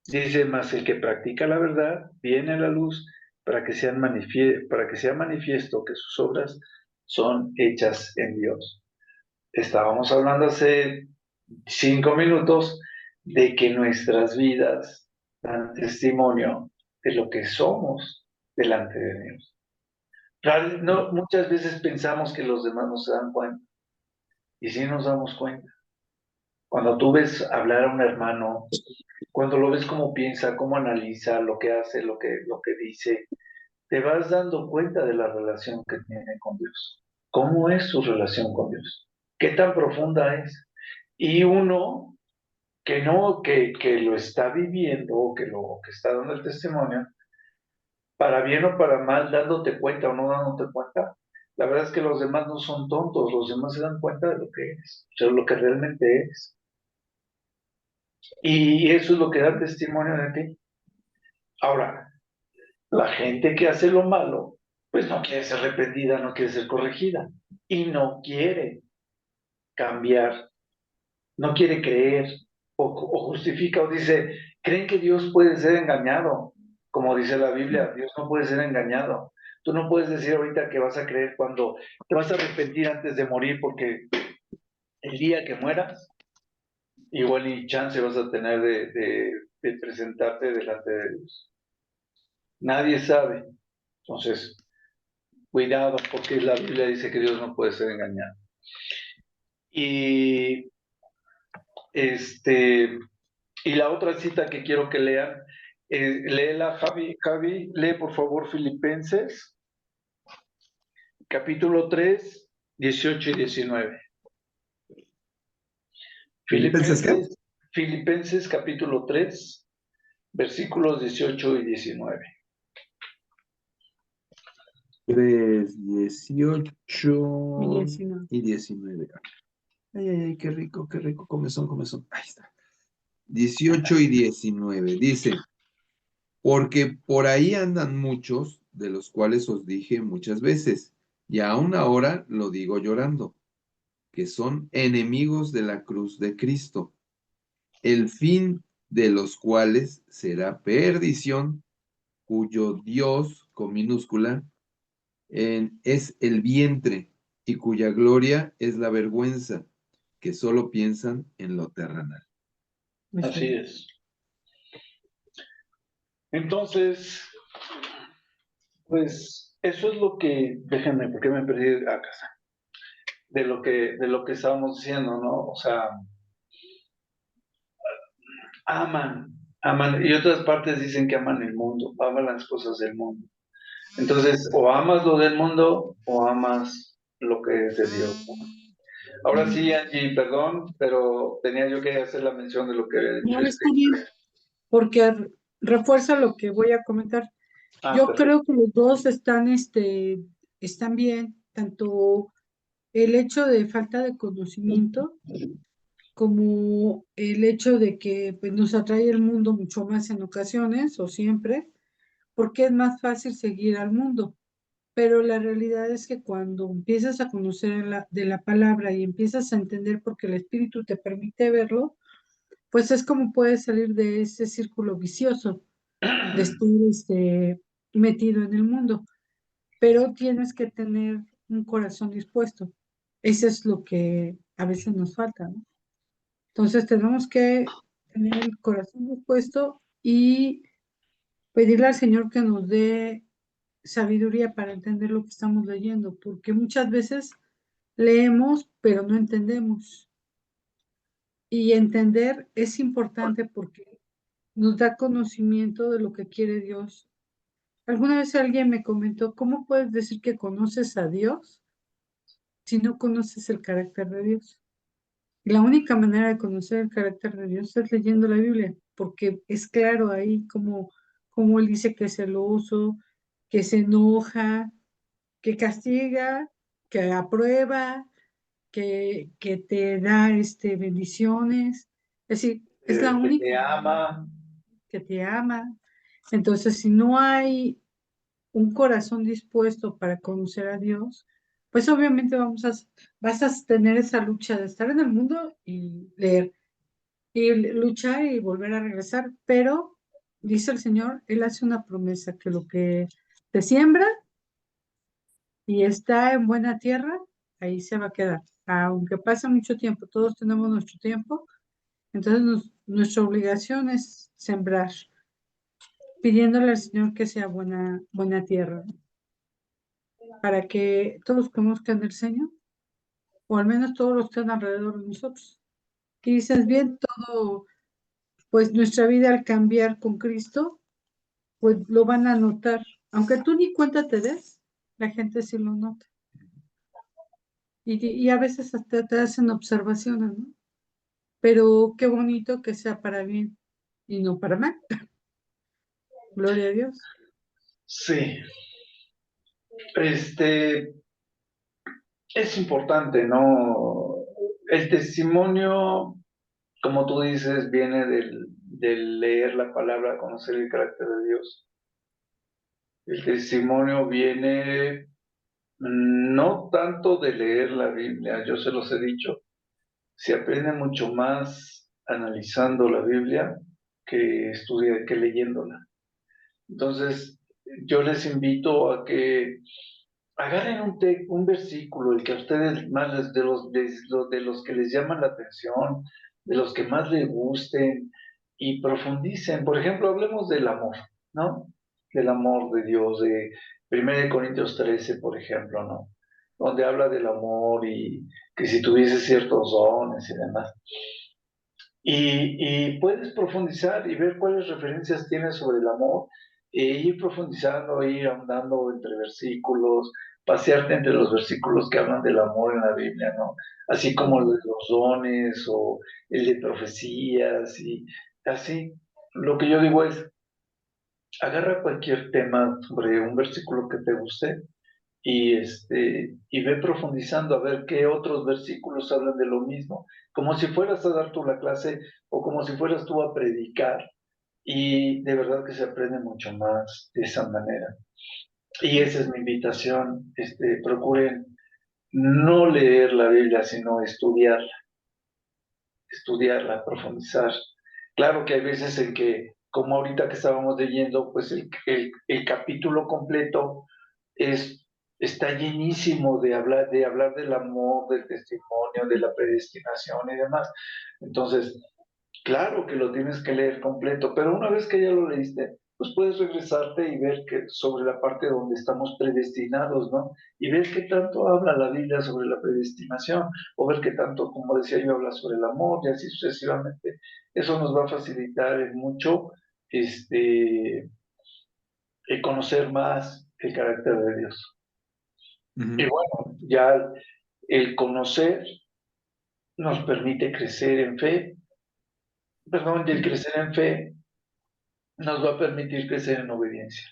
Dice: mas el que practica la verdad viene a la luz para que sea manifiesto que sus obras son hechas en Dios. Estábamos hablando hace 5 minutos de que nuestras vidas dan testimonio de lo que somos delante de Dios. No, muchas veces pensamos que los demás no se dan cuenta, y sí nos damos cuenta. Cuando tú ves hablar a un hermano, cuando lo ves cómo piensa, cómo analiza, lo que hace, lo que dice, te vas dando cuenta de la relación que tiene con Dios. ¿Cómo es su relación con Dios? ¿Qué tan profunda es? Y uno que no, que lo está viviendo, que está dando el testimonio, para bien o para mal, dándote cuenta o no dándote cuenta, la verdad es que los demás no son tontos, los demás se dan cuenta de lo que es, o sea, lo que realmente es. Y eso es lo que da testimonio de ti. Ahora, la gente que hace lo malo, pues no quiere ser reprendida, no quiere ser corregida, y no quiere cambiar, no quiere creer, o justifica o dice: creen que Dios puede ser engañado, como dice la Biblia. Dios no puede ser engañado. Tú no puedes decir ahorita que vas a creer cuando te vas a arrepentir antes de morir, porque el día que mueras, igual y chance vas a tener de presentarte delante de Dios. Nadie sabe. Entonces, cuidado, porque la Biblia dice que Dios no puede ser engañado. Y y la otra cita que quiero que lean, léela, Javi, lee por favor Filipenses, capítulo 3, 18 y 19. ¿Filipenses qué? Filipenses capítulo 3, versículos 18 y 19. 3, 18 19. y 19. Ay, ay, ay, qué rico, comezón. Ahí está. 18 y 19. Dice: porque por ahí andan muchos, de los cuales os dije muchas veces, y aún ahora lo digo llorando, que son enemigos de la cruz de Cristo, el fin de los cuales será perdición, cuyo Dios, con minúscula, es el vientre, y cuya gloria es la vergüenza, que solo piensan en lo terrenal. Así es. Entonces, pues eso es lo que, déjenme, porque me perdí a casa, de lo que estábamos diciendo, ¿no? O sea, aman, y otras partes dicen que aman el mundo, aman las cosas del mundo. Entonces, o amas lo del mundo o amas lo que es de Dios, ¿no? Ahora sí, Angie, perdón, pero tenía yo que hacer la mención de lo que había dicho No, está bien, porque refuerza lo que voy a comentar. Yo perfecto. creo que los dos están bien, tanto el hecho de falta de conocimiento como el hecho de que pues, nos atrae el mundo mucho más en ocasiones o siempre, porque es más fácil seguir al mundo. Pero la realidad es que cuando empiezas a conocer de la palabra y empiezas a entender porque el Espíritu te permite verlo, pues es como puedes salir de ese círculo vicioso de estar metido en el mundo. Pero tienes que tener un corazón dispuesto. Eso es lo que a veces nos falta, ¿no? Entonces tenemos que tener el corazón dispuesto y pedirle al Señor que nos dé sabiduría para entender lo que estamos leyendo, porque muchas veces leemos, pero no entendemos. Y entender es importante porque nos da conocimiento de lo que quiere Dios Alguna vez alguien me comentó, ¿cómo puedes decir que conoces a Dios si no conoces el carácter de Dios? Y la única manera de conocer el carácter de Dios es leyendo la Biblia, porque es claro ahí como Él dice que es celoso, que se enoja, que castiga, que aprueba, que te da bendiciones. Es decir, es la que única te manera ama. que te ama. Entonces, si no hay un corazón dispuesto para conocer a Dios, pues obviamente vas a tener esa lucha de estar en el mundo y leer, y luchar y volver a regresar. Pero, dice el Señor, Él hace una promesa que lo que te siembra y está en buena tierra, ahí se va a quedar. Aunque pase mucho tiempo, todos tenemos nuestro tiempo, entonces nuestra obligación es sembrar, pidiéndole al Señor que sea buena tierra, ¿no? Para que todos conozcan el Señor, o al menos todos los que están alrededor de nosotros. Y dices, bien, todo, pues nuestra vida al cambiar con Cristo, pues lo van a notar. Aunque tú ni cuenta te des, la gente sí lo nota. Y a veces hasta te hacen observaciones, ¿no? Pero qué bonito que sea para bien y no para mal. Gloria a Dios. Sí, es importante, ¿no? El testimonio, como tú dices, viene del leer la palabra, conocer el carácter de Dios. El testimonio viene no tanto de leer la Biblia, yo se los he dicho, se aprende mucho más analizando la Biblia que leyéndola. Entonces, yo les invito a que agarren un versículo, el que a ustedes más de los que les llaman la atención, de los que más les gusten, y profundicen. Por ejemplo, hablemos del amor, ¿no? Del amor de Dios, de 1 Corintios 13, por ejemplo, ¿no? Donde habla del amor y que si tuviese ciertos dones y demás. Y puedes profundizar y ver cuáles referencias tienes sobre el amor, e ir profundizando, ir ahondando entre versículos, pasearte entre los versículos que hablan del amor en la Biblia, ¿no? Así como el de los dones o el de profecías y así. Lo que yo digo es, agarra cualquier tema sobre un versículo que te guste y ve profundizando a ver qué otros versículos hablan de lo mismo, como si fueras a dar tú la clase o como si fueras tú a predicar, y de verdad que se aprende mucho más de esa manera. Y esa es mi invitación, procuren no leer la Biblia, sino estudiarla, profundizar. Claro que hay veces en que, como ahorita que estábamos leyendo, pues el capítulo completo está llenísimo de hablar del amor, del testimonio, de la predestinación y demás. Entonces, claro que lo tienes que leer completo, pero una vez que ya lo leíste, pues puedes regresarte y ver que sobre la parte donde estamos predestinados, ¿no? Y ver qué tanto habla la Biblia sobre la predestinación, o ver qué tanto, como decía yo, habla sobre el amor y así sucesivamente. Eso nos va a facilitar mucho conocer más el carácter de Dios. Y bueno, ya el conocer nos permite crecer en fe, perdón, y el crecer en fe nos va a permitir crecer en obediencia.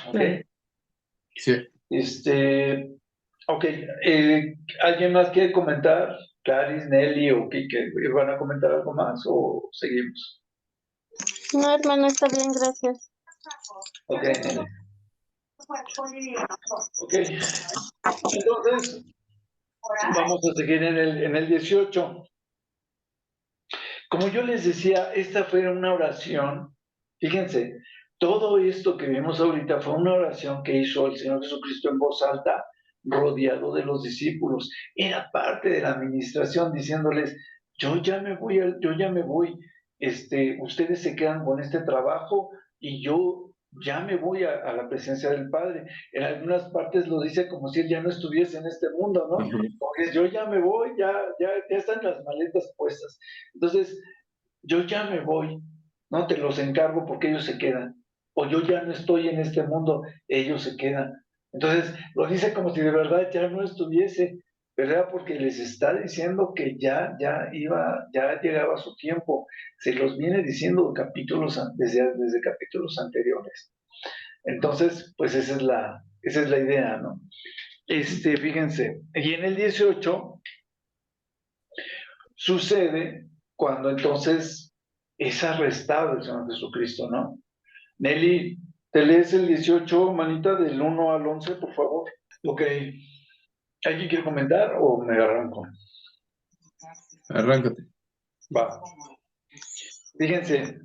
¿Ok? Claro. Sí. Ok, ¿alguien más quiere comentar? Claris, Nelly o Kike, ¿van a comentar algo más o seguimos? No, hermano, está bien, gracias. Ok, Nelly. Ok, entonces vamos a seguir en el 18. Como yo les decía, esta fue una oración, fíjense, todo esto que vimos ahorita fue una oración que hizo el Señor Jesucristo en voz alta, rodeado de los discípulos. Era parte de la administración diciéndoles, yo ya me voy, ustedes se quedan con este trabajo y yo ya me voy a la presencia del Padre. En algunas partes lo dice como si él ya no estuviese en este mundo, ¿no? Porque yo ya me voy, ya están las maletas puestas. Entonces, yo ya me voy, no te los encargo porque ellos se quedan. o yo ya no estoy en este mundo, ellos se quedan. Entonces, lo dice como si de verdad ya no estuviese, ¿verdad? Porque les está diciendo que ya llegaba su tiempo. Se los viene diciendo desde capítulos anteriores. Entonces, pues esa es la idea, ¿no? Fíjense, y en el 18 sucede cuando entonces es arrestado el Señor Jesucristo, ¿no? Nelly, ¿te lees el 18, manita, del 1 al 11, por favor? Ok. ¿Alguien quiere comentar o me arranco? Arráncate. Va. Fíjense,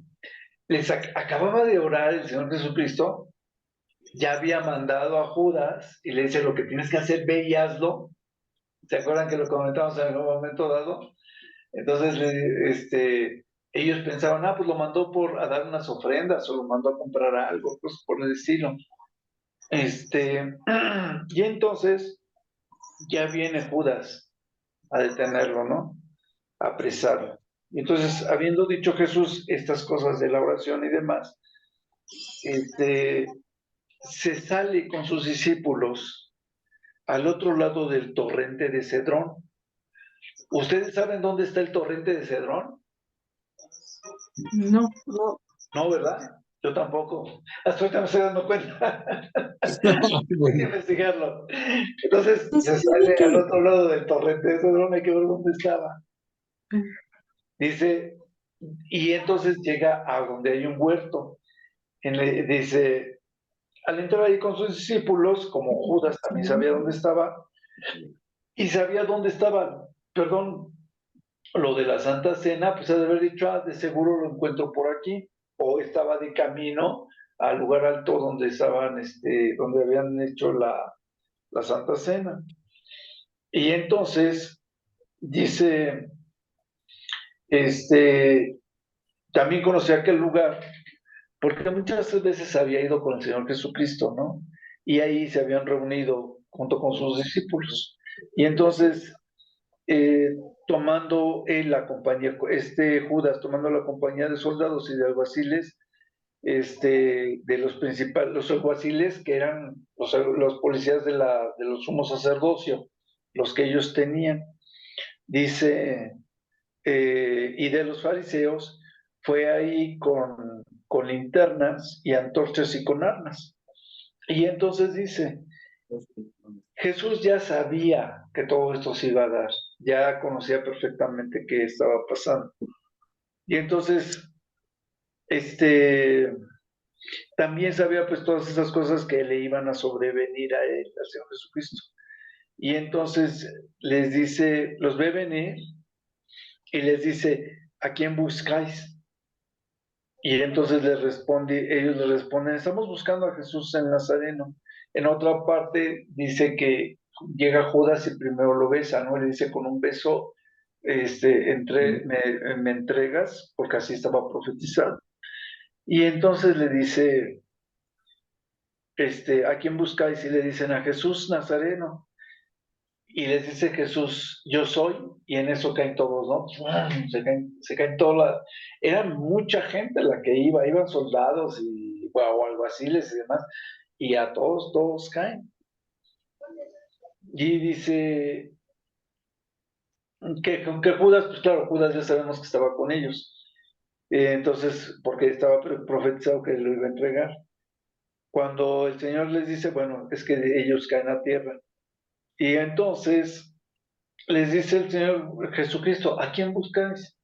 acababa de orar el Señor Jesucristo, ya había mandado a Judas y le dice, lo que tienes que hacer, ve y hazlo. ¿Se acuerdan que lo comentamos en algún momento dado? Entonces, ellos pensaban, pues lo mandó a dar unas ofrendas o lo mandó a comprar algo, pues por el estilo. Y entonces ya viene Judas a detenerlo, ¿no? A apresarlo. Y entonces, habiendo dicho Jesús estas cosas de la oración y demás, se sale con sus discípulos al otro lado del torrente de Cedrón. ¿Ustedes saben dónde está el torrente de Cedrón? No. No, ¿verdad? Yo tampoco. Hasta ahorita me estoy dando cuenta. Hay que investigarlo. Entonces No se se tiene sale al que. otro lado del torrente de Cedrón, hay que ver dónde estaba. Dice, y entonces llega a donde hay un huerto. Dice, al entrar ahí con sus discípulos, como Judas también sabía dónde estaba, y sabía dónde estaba, perdón, lo de la Santa Cena, pues ha de haber dicho, de seguro lo encuentro por aquí, o estaba de camino al lugar alto donde estaban, donde habían hecho la Santa Cena. Y entonces dice, también conocía aquel lugar, porque muchas veces había ido con el Señor Jesucristo, ¿no? Y ahí se habían reunido junto con sus discípulos. Y entonces, tomando él la compañía, Judas tomando la compañía de soldados y de alguaciles, de los principales, los alguaciles que eran los policías de los sumos sacerdocio, los que ellos tenían, dice, y de los fariseos, fue ahí con linternas y antorchas y con armas. Y entonces dice, Jesús ya sabía que todo esto se iba a dar, ya conocía perfectamente qué estaba pasando. Y entonces, también sabía pues todas esas cosas que le iban a sobrevenir a él, al Señor Jesucristo. Y entonces les dice, los ve venir y les dice, ¿a quién buscáis? Y entonces ellos le responden, estamos buscando a Jesús el Nazareno. En otra parte dice que llega Judas y primero lo besa, ¿no? Le dice con un beso, me entregas, porque así estaba profetizado. Y entonces le dice, ¿a quién buscáis? Y le dicen a Jesús Nazareno. Y les dice Jesús, yo soy, y en eso caen todos, ¿no? Se caen todas. Eran mucha gente la que iban soldados y o alguaciles y demás, y a todos caen. Y dice que Judas, pues claro, Judas ya sabemos que estaba con ellos. Entonces, porque estaba profetizado que lo iba a entregar. Cuando el Señor les dice, bueno, es que ellos caen a tierra. Y entonces les dice el Señor Jesucristo, ¿a quién buscáis?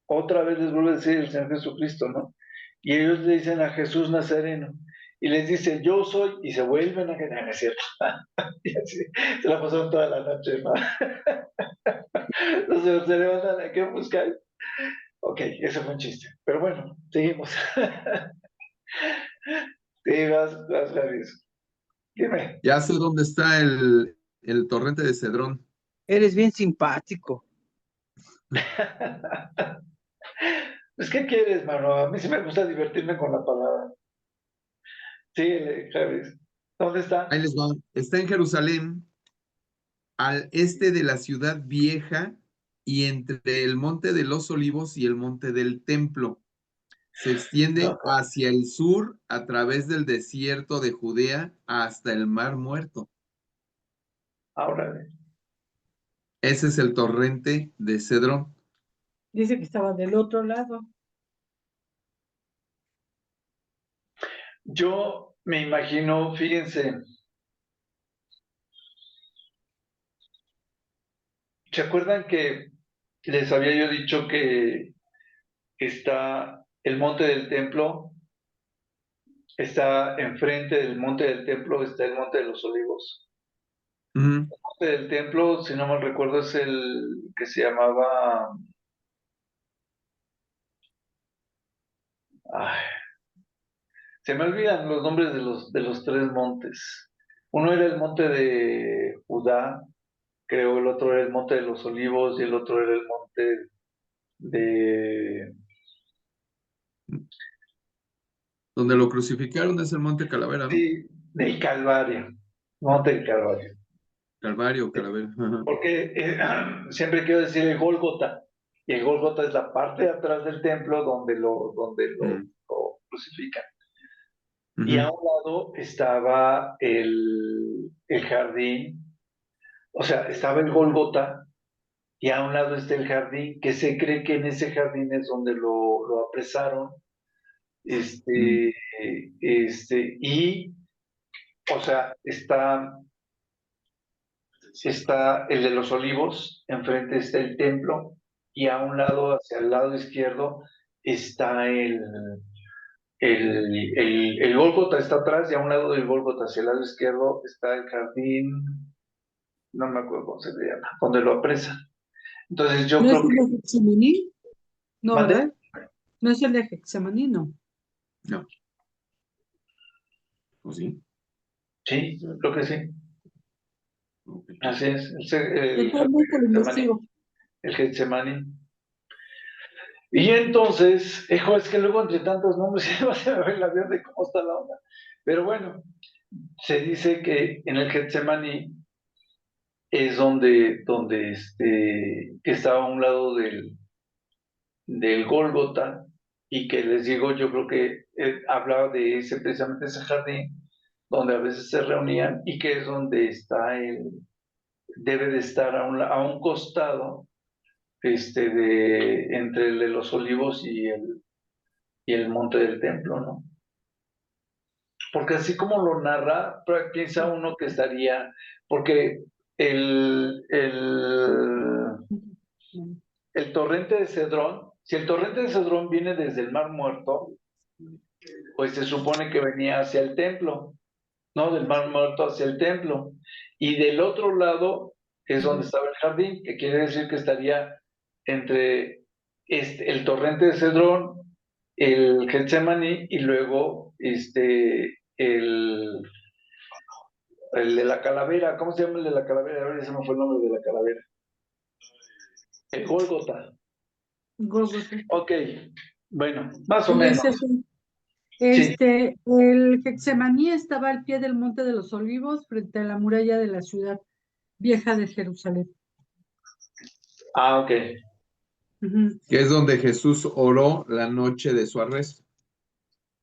Otra vez les vuelve a decir el Señor Jesucristo, ¿no? Y ellos le dicen a Jesús Nazareno, y les dice, yo soy, y se vuelven a quedar, es cierto. Y así, se la pasaron toda la noche, ¿no? Entonces se levantan, ¿a quién buscáis? Ok, ese fue un chiste, pero bueno, seguimos. Sí, vas, Javis. Dime. Ya sé dónde está el torrente de Cedrón. Eres bien simpático. Pues, ¿qué quieres, mano? A mí sí me gusta divertirme con la palabra. Sí, Javis. ¿Dónde Ahí está? les va. Está en Jerusalén, al este de la ciudad vieja y entre el monte de los olivos y el monte del templo. Se extiende No. hacia el sur a través del desierto de Judea hasta el Mar Muerto. Ahora, Ese es el torrente de Cedrón. Dice que estaba del otro lado. yo me imagino, fíjense, ¿se acuerdan que les había yo dicho que está el monte del templo? Está enfrente del monte del templo, está el monte de los olivos. Ujú. El monte del templo, si no mal recuerdo, es el que se llamaba... ay, se me olvidan los nombres de los tres montes. Uno era el monte de Judá, creo, el otro era el monte de los olivos y el otro era el monte de... Donde lo crucificaron es el Monte Calavera, ¿no? sí, del Calvario, monte del Calvario. Calvario, Calavera. Ajá. Porque siempre quiero decir el Gólgota, y el Gólgota es la parte de atrás del templo Mm. lo crucifican. Ujú. Y a un lado estaba el jardín, o sea, estaba el Gólgota, y a un lado está el jardín, que se cree que en ese jardín es donde lo apresaron, y, o sea, está el de los olivos, enfrente está el templo, y a un lado, hacia el lado izquierdo, está el Gólgota está atrás, y a un lado del Gólgota, hacia el lado izquierdo, está el jardín, no me acuerdo cómo se le llama, donde lo apresan. Entonces yo ¿No es creo el que... de Getsemaní? No, ¿Mande? ¿verdad? No es el de Getsemaní, no. No. ¿O sí? Sí, creo que sí. Ok. Así es. De todos modos te lo investigo. El Getsemaní. Y entonces, es que luego entre tantos nombres se me va el avión de cómo está la onda. Pero bueno, se dice que en el Getsemaní es que estaba a un lado del Gólgota, y que les digo, yo creo que hablaba de precisamente ese jardín donde a veces se reunían, y que es donde debe de estar a un costado, entre el de los olivos y el monte del templo, ¿no? Porque así como lo narra, piensa uno que estaría, porque el torrente de Cedrón, si el torrente de Cedrón viene desde el Mar Muerto, pues se supone que venía hacia el templo, ¿no? Del Mar Muerto hacia el templo. Y del otro lado es donde estaba el jardín, que quiere decir que estaría entre el torrente de Cedrón, el Getsemaní, y luego el de la calavera. ¿Cómo se llama el de la calavera? A ver, ese no fue el nombre de la calavera. El Gólgota. Gólgota. Ok, bueno, más o Y menos. es eso. Sí. El Getsemaní estaba al pie del Monte de los Olivos, frente a la muralla de la ciudad vieja de Jerusalén. Ah, ok. Ujú. Que es donde Jesús oró la noche de su arresto.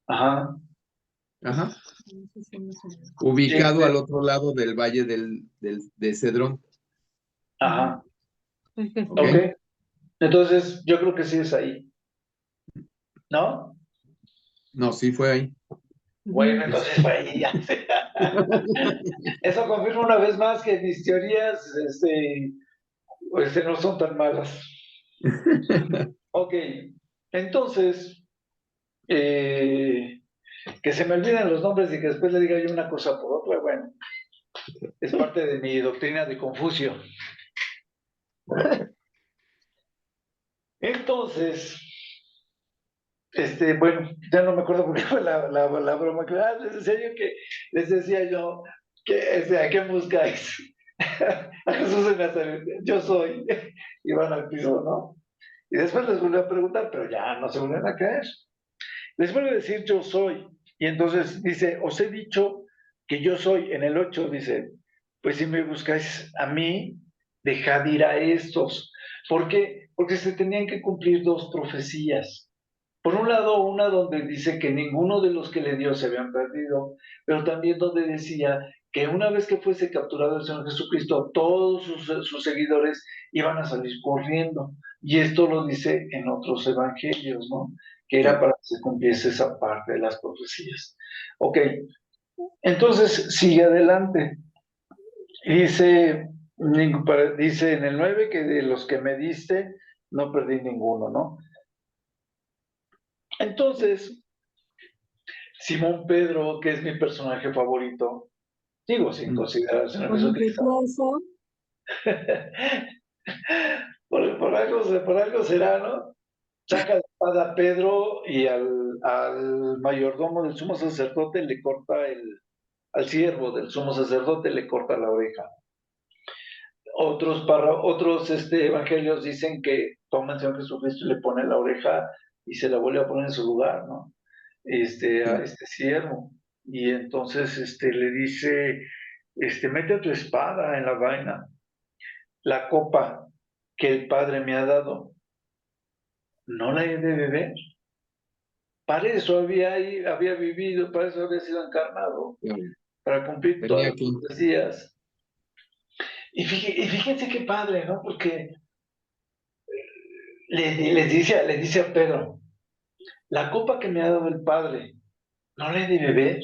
Ajá. Ajá. Sí, Ubicado al otro lado del valle de Cedrón. ajá. Ok. Ok. Entonces, yo creo que sí es ahí. ¿No? No, sí fue ahí. Bueno, Ujú. entonces fue ahí ya. Eso confirma una vez más que mis teorías no son tan malas. Ok, entonces, que se me olviden los nombres y que después le diga yo una cosa por otra, bueno, es parte de mi doctrina de Confucio. Entonces, bueno, ya no me acuerdo por qué fue la broma. Les decía yo que, ¿a qué buscáis? A Jesús de Nazaret, yo soy. Y van al piso, ¿no? Y después les vuelvo a preguntar, pero ya no se vuelven a caer. Les vuelve a decir yo soy. Y entonces dice, os he dicho que yo soy. En el 8 dice, pues si me buscáis a mí, dejad ir a estos. ¿Por qué? Porque se tenían que cumplir dos profecías. Por un lado, una donde dice que ninguno de los que le dio se habían perdido, pero también donde decía que una vez que fuese capturado el Señor Jesucristo, todos sus seguidores iban a salir corriendo. Y esto lo dice en otros evangelios, ¿no? Que era para que se cumpliese esa parte de las profecías. Ok, entonces sigue adelante. Dice, dice en el 9 que de los que me diste, no perdí ninguno, ¿no? Entonces, Simón Pedro, que es mi personaje favorito, digo sin considerarse a Con Jesucristo, por algo será, ¿no? Saca la espada a Pedro y al mayordomo del sumo sacerdote le corta al siervo del sumo sacerdote le corta la oreja. Otros evangelios dicen que toma al Señor Jesucristo y le pone la oreja y se la vuelve a poner en su lugar, ¿no? A este siervo. Y entonces le dice, mete tu espada en la vaina. La copa que el Padre me ha dado, no la he de beber. Para eso había vivido, para eso había sido encarnado, para cumplir todas las profecías. Y fíjense qué padre, ¿no? Porque le dice a Pedro, la copa que me ha dado el Padre, no la he de beber.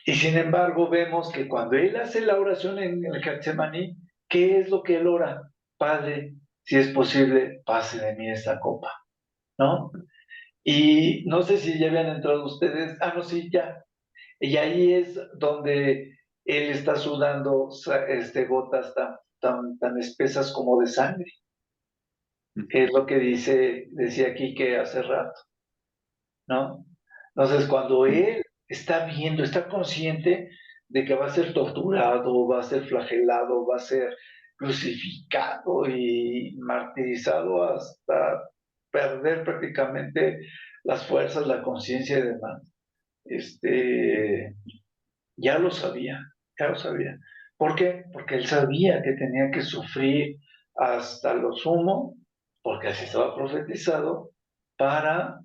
Y sin embargo vemos que cuando él hace la oración en el Getsemaní, ¿qué es lo que él ora? Padre, si es posible, pase de mí esta copa, ¿no? Y no sé si ya habían entrado ustedes, no, sí, ya. Y ahí es donde él está sudando gotas tan espesas como de sangre, que es lo que decía aquí que hace rato, ¿no? Entonces, cuando él está viendo, está consciente de que va a ser torturado, va a ser flagelado, va a ser crucificado y martirizado hasta perder prácticamente las fuerzas, la conciencia y demás. Ya lo sabía, ya lo sabía. ¿Por qué? Porque él sabía que tenía que sufrir hasta lo sumo, porque así estaba profetizado, para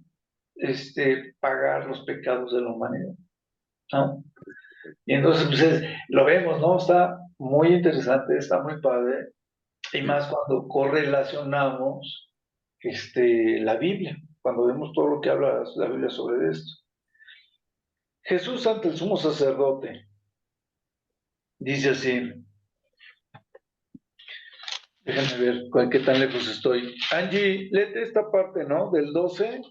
pagar los pecados de la humanidad, ¿no? Y entonces, pues lo vemos, ¿no? Está muy interesante, está muy padre, y más cuando correlacionamos la Biblia, cuando vemos todo lo que habla la Biblia sobre esto. Jesús ante el sumo sacerdote, dice así, déjame ver qué tan lejos estoy. Angie, léete esta parte, ¿no? Del 12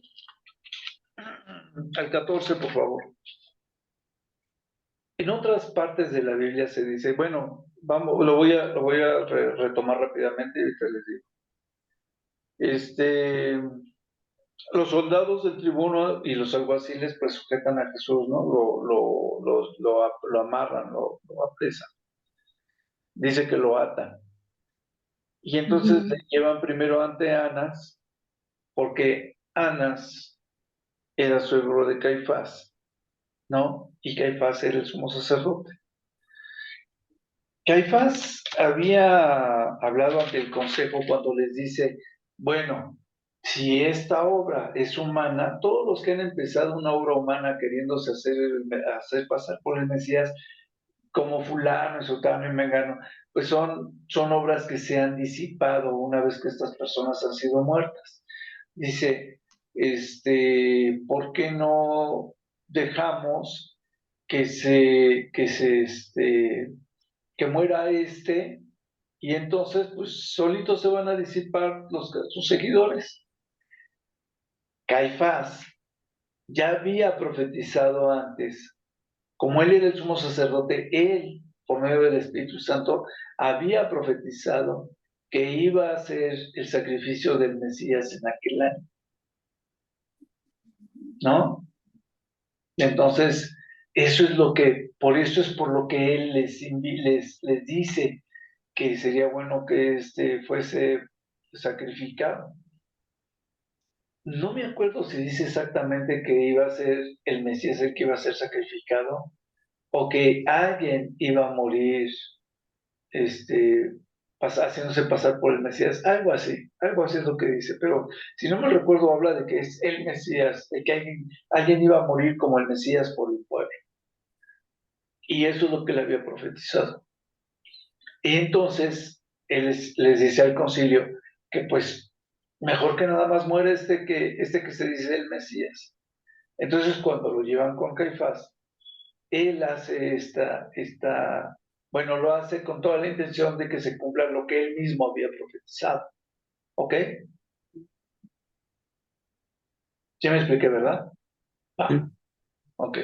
al 14, por favor. En otras partes de la Biblia se dice, bueno, vamos, lo voy a retomar rápidamente y ahorita les digo. Los soldados del tribuno y los alguaciles pues sujetan a Jesús, ¿no? Lo amarran, lo apresan. Dice que lo atan. Y entonces le llevan primero ante Anás, porque Anás era suegro de Caifás, ¿no? Y Caifás era el sumo sacerdote. Caifás había hablado ante el consejo cuando les dice, bueno, si esta obra es humana, todos los que han empezado una obra humana queriéndose hacer pasar por el Mesías, como fulano, sotano y mengano, pues son obras que se han disipado una vez que estas personas han sido muertas. Dice, ¿por qué no dejamos que muera y entonces pues solitos se van a disipar sus seguidores? Caifás ya había profetizado antes, como él era el sumo sacerdote, él, por medio del Espíritu Santo, había profetizado que iba a ser el sacrificio del Mesías en aquel año, ¿no? Entonces, por eso es por lo que él les dice que sería bueno que fuese sacrificado. No me acuerdo si dice exactamente que iba a ser el Mesías el que iba a ser sacrificado o que alguien iba a morir haciéndose pasar por el Mesías, algo así es lo que dice, pero si no me recuerdo habla de que es el Mesías, de que alguien iba a morir como el Mesías por el pueblo, y eso es lo que le había profetizado. Y entonces él les dice al concilio que pues mejor que nada más muere este que se dice el Mesías. Entonces cuando lo llevan con Caifás, él hace bueno, lo hace con toda la intención de que se cumpla lo que él mismo había profetizado. ¿Ok? ¿Sí me expliqué, verdad? Sí. Ok.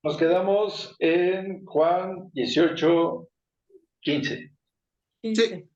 Nos quedamos en Juan 18, 15. Quince.